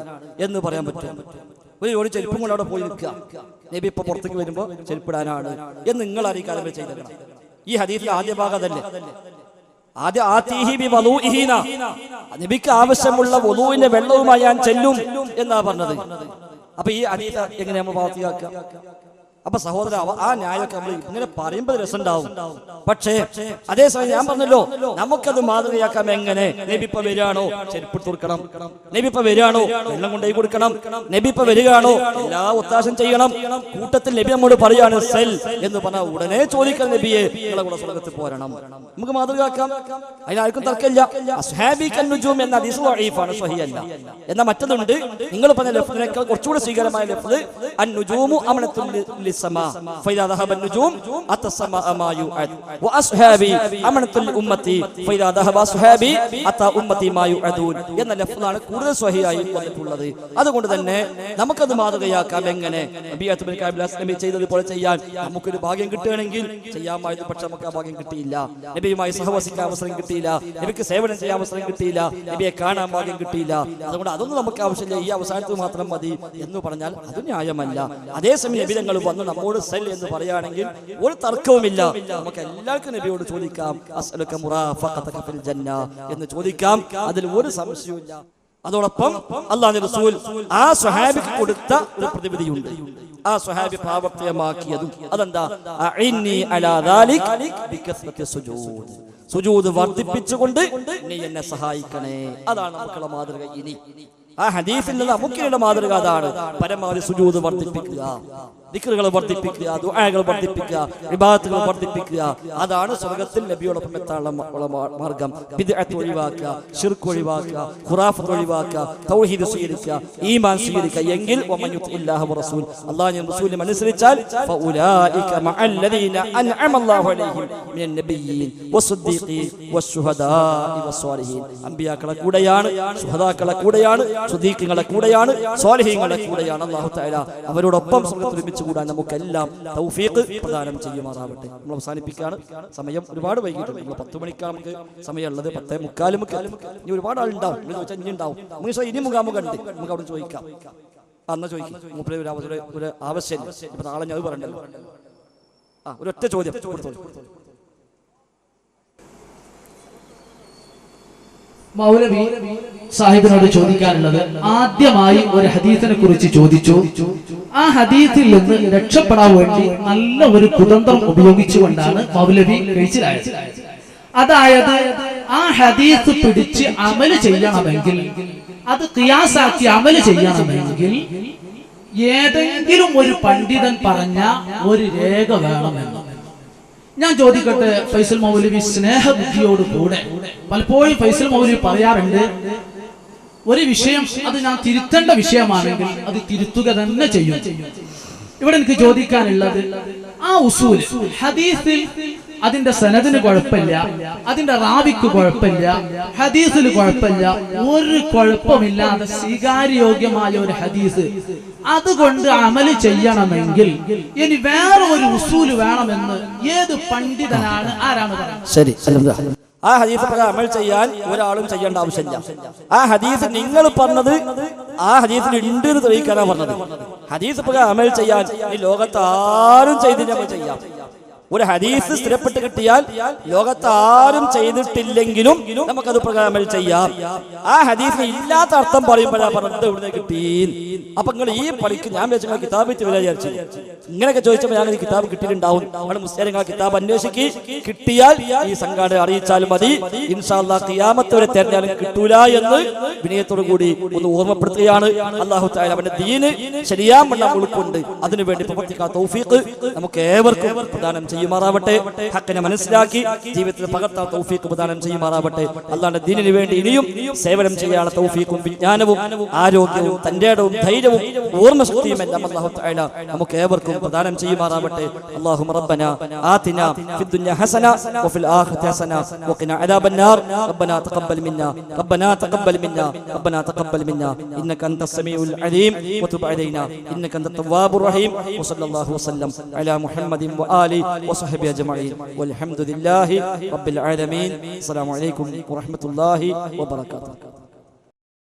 എന്ന് പറയാൻ പറ്റും. ഒരു ചെരുപ്പും കൊണ്ട് അവിടെ പോയി നിൽക്കുക, നബി ഇപ്പൊ പുറത്തേക്ക് വരുമ്പോൾ ചെരുപ്പിടാനാണ് എന്ന് നിങ്ങൾ അറിയിക്കാതെ ചെയ്തേക്കണം. ഈ ഹദീസിലെ ആദ്യ ഭാഗം അതല്ലേ? നബിക്ക് ആവശ്യമുള്ള വുളൂഇന്റെ വെള്ളവുമായി ഞാൻ ചെല്ലും എന്നാ പറഞ്ഞത്. അപ്പൊ ഈ ഹദീസ് എങ്ങനെ നമ്മൾ പ്രാവർത്തികമാക്കുക? അപ്പൊ സഹോദര, ആ ന്യായമൊക്കെ നമ്മൾ ഇങ്ങനെ പറയുമ്പോൾ രസമുണ്ടാവും. പക്ഷേ അതേസമയം ഞാൻ പറഞ്ഞല്ലോ, നമുക്കത് മാതൃകയാക്കാം. എങ്ങനെ? നബി ഇപ്പൊ വരികയാണോ ചെരുപ്പിട്ട് കൊടുക്കണം, നബി ഇപ്പൊ വരികയാണോ വെള്ളം കൊണ്ടുപോയി കൊടുക്കണം, നബി ഇപ്പൊ വരികയാണോ എല്ലാ ഒത്താശം ചെയ്യണം. കൂട്ടത്തിൽ നബി നമ്മോട് പറയാണ് സെൽ എന്ന് പറഞ്ഞാൽ ഉടനെ ചോദിക്കണം, നബിയെ നിങ്ങളെ കൂടെ സ്വർഗ്ഗത്തിൽ പോരണം. നമുക്ക് മാതൃകയാക്കാം, അതിനാർക്കും തർക്കമില്ല. അസ്ഹാബികൻ എന്ന ഹദീസ് ദഈഫാണ്, സ്വഹീഹല്ല. എന്നാൽ മറ്റൊന്നുണ്ട്, നിങ്ങൾ പറഞ്ഞ ലഫ്ദിനേക്കാൾ കുറച്ചുകൂടെ സ്വീകാര്യമായ ലഫ്ദ് അൻ-നുജൂമു അമനത്തുൽ ലിസ്സമാ ഫൈദാ ദഹബ അൻ-നുജൂം അത്തസ്സമാ മാ യുഅദ് വഅസ്ഹാബി അമനത്തുൽ ഉമ്മത്തി ഫൈദാ ദഹബ അസ്ഹാബി അത ഉമ്മത്തി മാ യുഅദൂൻ എന്ന ലഫ്ദാണ് കൂടുതൽ സ്വഹീഹായി വന്നിട്ടുള്ളത്. അതുകൊണ്ട് തന്നെ നമുക്കത് മാതൃകയാക്കാം. എങ്ങനെ? നബിയത്ത് ബിൻ കഅബ് അസ്ലമി ചെയ്തതുപോലെ ചെയ്യാൻ നമുക്കൊരു ഭാഗ്യം കിട്ടുകയാണെങ്കിൽ ചെയ്യാമായിരുന്നു. പക്ഷെ നമുക്ക് ആ ഭാഗ്യം കിട്ടിയില്ല. നബിയുമായി സഹവസിക്കാൻ അവസരം കിട്ടിയില്ല, നബിക്ക് സേവനം ചെയ്യാൻ അവസരം കിട്ടിയില്ല, നബിയെ കാണാൻ ഭാഗ്യം കിട്ടിയില്ല. അതുകൊണ്ട് അതൊന്നും നമുക്ക് ആവശ്യമില്ല, ഈ അവസാനത്തിൽ മാത്രം മതി എന്ന് പറഞ്ഞാൽ അത് ന്യായമല്ല. അതേസമയം നബി തങ്ങൾ വന്ന് നമ്മോട് സെൽ എന്ന് പറയുകയാണെങ്കിൽ ഒരു തർക്കവുമില്ല. നമുക്ക് എല്ലാവർക്കും നബിയോട് ചോദിക്കാം, അസ്അലുക മുറാഫഖതക ഫിൽ ജന്ന എന്ന് ചോദിക്കാം, അതിൽ ഒരു സംശയവുമില്ല. അതോടൊപ്പം അല്ലാഹുവിന്റെ റസൂൽ ആ സ്വഹാബിക്ക് കൊടുത്ത ഒരു പ്രതിവിധിയുണ്ട്. ആ സ്വഹാബി പ്രാവർത്തികമാക്കിയതും അതെന്താ? അഇന്നി അലാ ദാലിക് ബികസ്റത്തി സുജൂദ്, സുജൂദ് വർദ്ധിപ്പിച്ചുകൊണ്ട് നീ എന്നെ സഹായിക്കണേ. അതാണ് നമുക്കുള്ള മാതൃക. ഇനി ആ ഹദീസിൽ നിന്ന് നമുക്കുള്ള മാതൃക അതാണ്. പരമാവധി സുജൂദ് വർദ്ധിപ്പിക്കുക, ദിക്റുകൾ വർദ്ധിപ്പിക്കുക, ദുആകൾ വർദ്ധിപ്പിക്കുക, ഇബാദത്തുകൾ വർദ്ധിപ്പിക്കുക. അതാണ് സ്വർഗ്ഗത്തിൽ നബിയോടൊപ്പം എത്താനുള്ള മാർഗം. ബിദ്അത്ത് ഒഴിവാക്കുക, ശിർക്ക് ഒഴിവാക്കുക, ഖുറാഫത്ത് ഒഴിവാക്കുക, തൗഹീദ് സ്വീകരിക്കുക, ഈമാൻ സ്വീകരിക്കുക. എങ്കിൽ വമൻ യുതിഇല്ലാഹ വറസൂൽ, അല്ലാഹുവിനെ റസൂലിനെ അനുസരിച്ചാൽ ഫഉലൈക മഅല്ലദീന അൻഅമല്ലാഹു അലൈഹിം മിനൻ നബിയ്യീൻ വസ്സദ്ദീഖീൻ വശുഹദാഇ വസ്സാലിഹീൻ. അമ്പിയാക്കളെ കൂടെയാണ്, ശുഹദാക്കളെ കൂടെയാണ്, സ്വദീഖീങ്ങളെ കൂടെയാണ്, സ്വാലിഹീങ്ങളെ കൂടെയാണ്. അല്ലാഹു തആല അവരോടൊപ്പം സ്വർഗ്ഗത്തിൽ കൂടാൻ നമുക്കെല്ലാം തൗഫീഖ് പ്രദാനം ചെയ്യുമാറാവട്ടെ. നമ്മൾ അവസാനിപ്പിക്കുകയാണ്. സമയം ഒരുപാട് വൈകിട്ടുണ്ട്. നമ്മൾ 10 മണിക്കാണ് നമുക്ക് സമയമുള്ളത്. 10:45 ഇനി ഒരുപാട് ആളുണ്ടാവും. ചോദിച്ചാൽ ഇനി ഉണ്ടാവും. ഇനി മുഖാമുഖുണ്ട്, നമുക്ക് അവിടെ ചോദിക്കാം. അന്ന് ചോദിക്കും. മൂപ്പര് ഒരു ആവശ്യം ഇപ്പൊ നാളെ ഞാൻ പറഞ്ഞല്ലോ. ഒരൊറ്റ ചോദ്യം കൊടുത്തോളൂ. മൗലവി സാഹിബിനോട് ചോദിക്കാനുള്ളത്, ആദ്യമായി ഒരു ഹദീസിനെ കുറിച്ച് ചോദിച്ചു. ആ ഹദീസിൽ നിന്ന് രക്ഷപ്പെടാൻ വേണ്ടി നല്ല ഒരു കുതന്ത്രം ഉപയോഗിച്ചുകൊണ്ടാണ് മൗലവി കഴിച്ചിലായത്. അതായത് ആ ഹദീസ് പിടിച്ച് അമല് ചെയ്യണമെങ്കിൽ, അത് ഖിയാസാക്കി അമല് ചെയ്യണമെങ്കിൽ ഏതെങ്കിലും ഒരു പണ്ഡിതൻ പറഞ്ഞ ഒരു രേഖ വേണമെന്ന്. ഞാൻ ചോദിക്കട്ടെ, ഫൈസൽ മൗലവി സ്നേഹബുദ്ധിയോട് കൂടെ പലപ്പോഴും ഫൈസൽ മൗലവി പറയാറുണ്ട്, ഒരു വിഷയം അത് ഞാൻ തിരുത്തേണ്ട വിഷയമാണെങ്കിൽ അത് തിരുത്തുക തന്നെ ചെയ്യും. ഇവിടെ എനിക്ക് ചോദിക്കാനുള്ളത്, ആ ഉസൂൽ ഹദീസിൽ അതിന്റെ സനദിന് കുഴപ്പമില്ല, അതിന്റെ റാവിക്ക് കുഴപ്പമില്ല, ഹദീസിൽ കുഴപ്പമില്ല, ഒരു കുഴപ്പമില്ലാതെ സ്വീകാര്യോഗ്യമായ ഒരു ഹദീസ്, അതുകൊണ്ട് അമല് ചെയ്യണമെങ്കിൽ ഇനി വേറെ ഒരു ഉസൂല് വേണമെന്ന് ഏത് പണ്ഡിതനാണ്, ആരാണ് പറയുന്നത്? ശരി, ആ ഹദീസ് പ്രകാരം അമൽ ചെയ്യാൻ ഒരാളും ചെയ്യേണ്ട ആവശ്യമില്ല. ആ ഹദീസ് നിങ്ങൾ പറഞ്ഞത് ആ ഹദീസിൽ ഉണ്ട് എന്ന് തെളിയിക്കാനാണ് പറഞ്ഞത്. ഹദീസ് പ്രകാരം അമൽ ചെയ്യാൻ ഈ ലോകത്ത് ആരും ചെയ്തില്ല, നമ്മൾ ചെയ്യാം. ഒരു ഹദീസ് സ്ഥിരപ്പെട്ട് കിട്ടിയാൽ ലോകത്ത് ആരും ചെയ്തിട്ടില്ലെങ്കിലും നമുക്കത് പ്രകാരം ചെയ്യാം. ആ ഹദീസിന് ഇല്ലാത്ത അർത്ഥം പറയുമ്പോഴാ പറഞ്ഞത് ഇവിടുന്ന് കിട്ടി. അപ്പൊ നിങ്ങൾ ഈ പണിക്ക് ഞാൻ വെച്ചാൽ കിതാബ് വിചാരിച്ചു ഇങ്ങനെയൊക്കെ ചോദിച്ചപ്പോൾ ഞാൻ കിതാബ് കിട്ടിയിട്ടുണ്ടാവും. അവിടെ മുസ്ലിങ്ങൾ കിതാബ് അന്വേഷിക്കി കിട്ടിയാൽ ഈ സംഘാടന അറിയിച്ചാലും മതി. ഇൻഷാ അല്ലാഹ് ഖിയാമത്ത് വരെ തെരഞ്ഞാലും കിട്ടൂല എന്ന് വിനയത്തോടു കൂടി ഒന്ന് ഓർമ്മപ്പെടുത്തുകയാണ്. അല്ലാഹു തആല അവന്റെ ദീന് ശരിയാവണ്ണം ഉൾക്കൊണ്ട് അതിനുവേണ്ടി പ്രവർത്തിക്കാൻ തൗഫീഖ് നമുക്ക് ഏവർക്കും പ്രദാനം ചെയ്യുമാറാവട്ടെ. ഹക്കിനെ മനസ്സിലാക്കി ജീവിതത്തിൽ പകർത്താൻ തൗഫീഖ് പ്രദാനം ചെയ്യുമാറാവട്ടെ. അല്ലാഹുവിന്റെ ദീനിനു വേണ്ടി ഇനിയും സേവനം ചെയ്യാനുള്ള തൗഫീഖും വിജ്ഞാനവും ആരോഗ്യവും തന്റെ ഇടവും ധൈര്യവും ഓർമ്മശക്തിയും എല്ലാം അല്ലാഹു തആല നമുക്ക് ഏവർക്കും പ്രദാനം ചെയ്യുമാറാവട്ടെ. അല്ലാഹുമ്മ റബ്ബനാ ആതിനാ ഫിദ് ദുനിയ ഹസന വഫിൽ ആഖിറതി ഹസന വഖിനാ അദാബന്നാർ. റബ്ബനാ തഖബ്ബൽ മിന്നാ റബ്ബനാ തഖബ്ബൽ മിന്നാ റബ്ബനാ തഖബ്ബൽ മിന്നാ ഇന്നക അൻതസ് സമീഉൽ അലീം വതുബ് അലൈനാ ഇന്നക അൻതത് തവ്വാബുർ റഹീം. വസല്ലല്ലാഹു വസല്ലം അലാ മുഹമ്മദിൻ വആലി വസഹബി അജ്മഈൻ വൽഹംദുലില്ലാഹി റബ്ബിൽ ആലമീൻ. അസ്സലാമു അലൈക്കും വറഹ്മത്തുള്ളാഹി വബറകാതുഹു.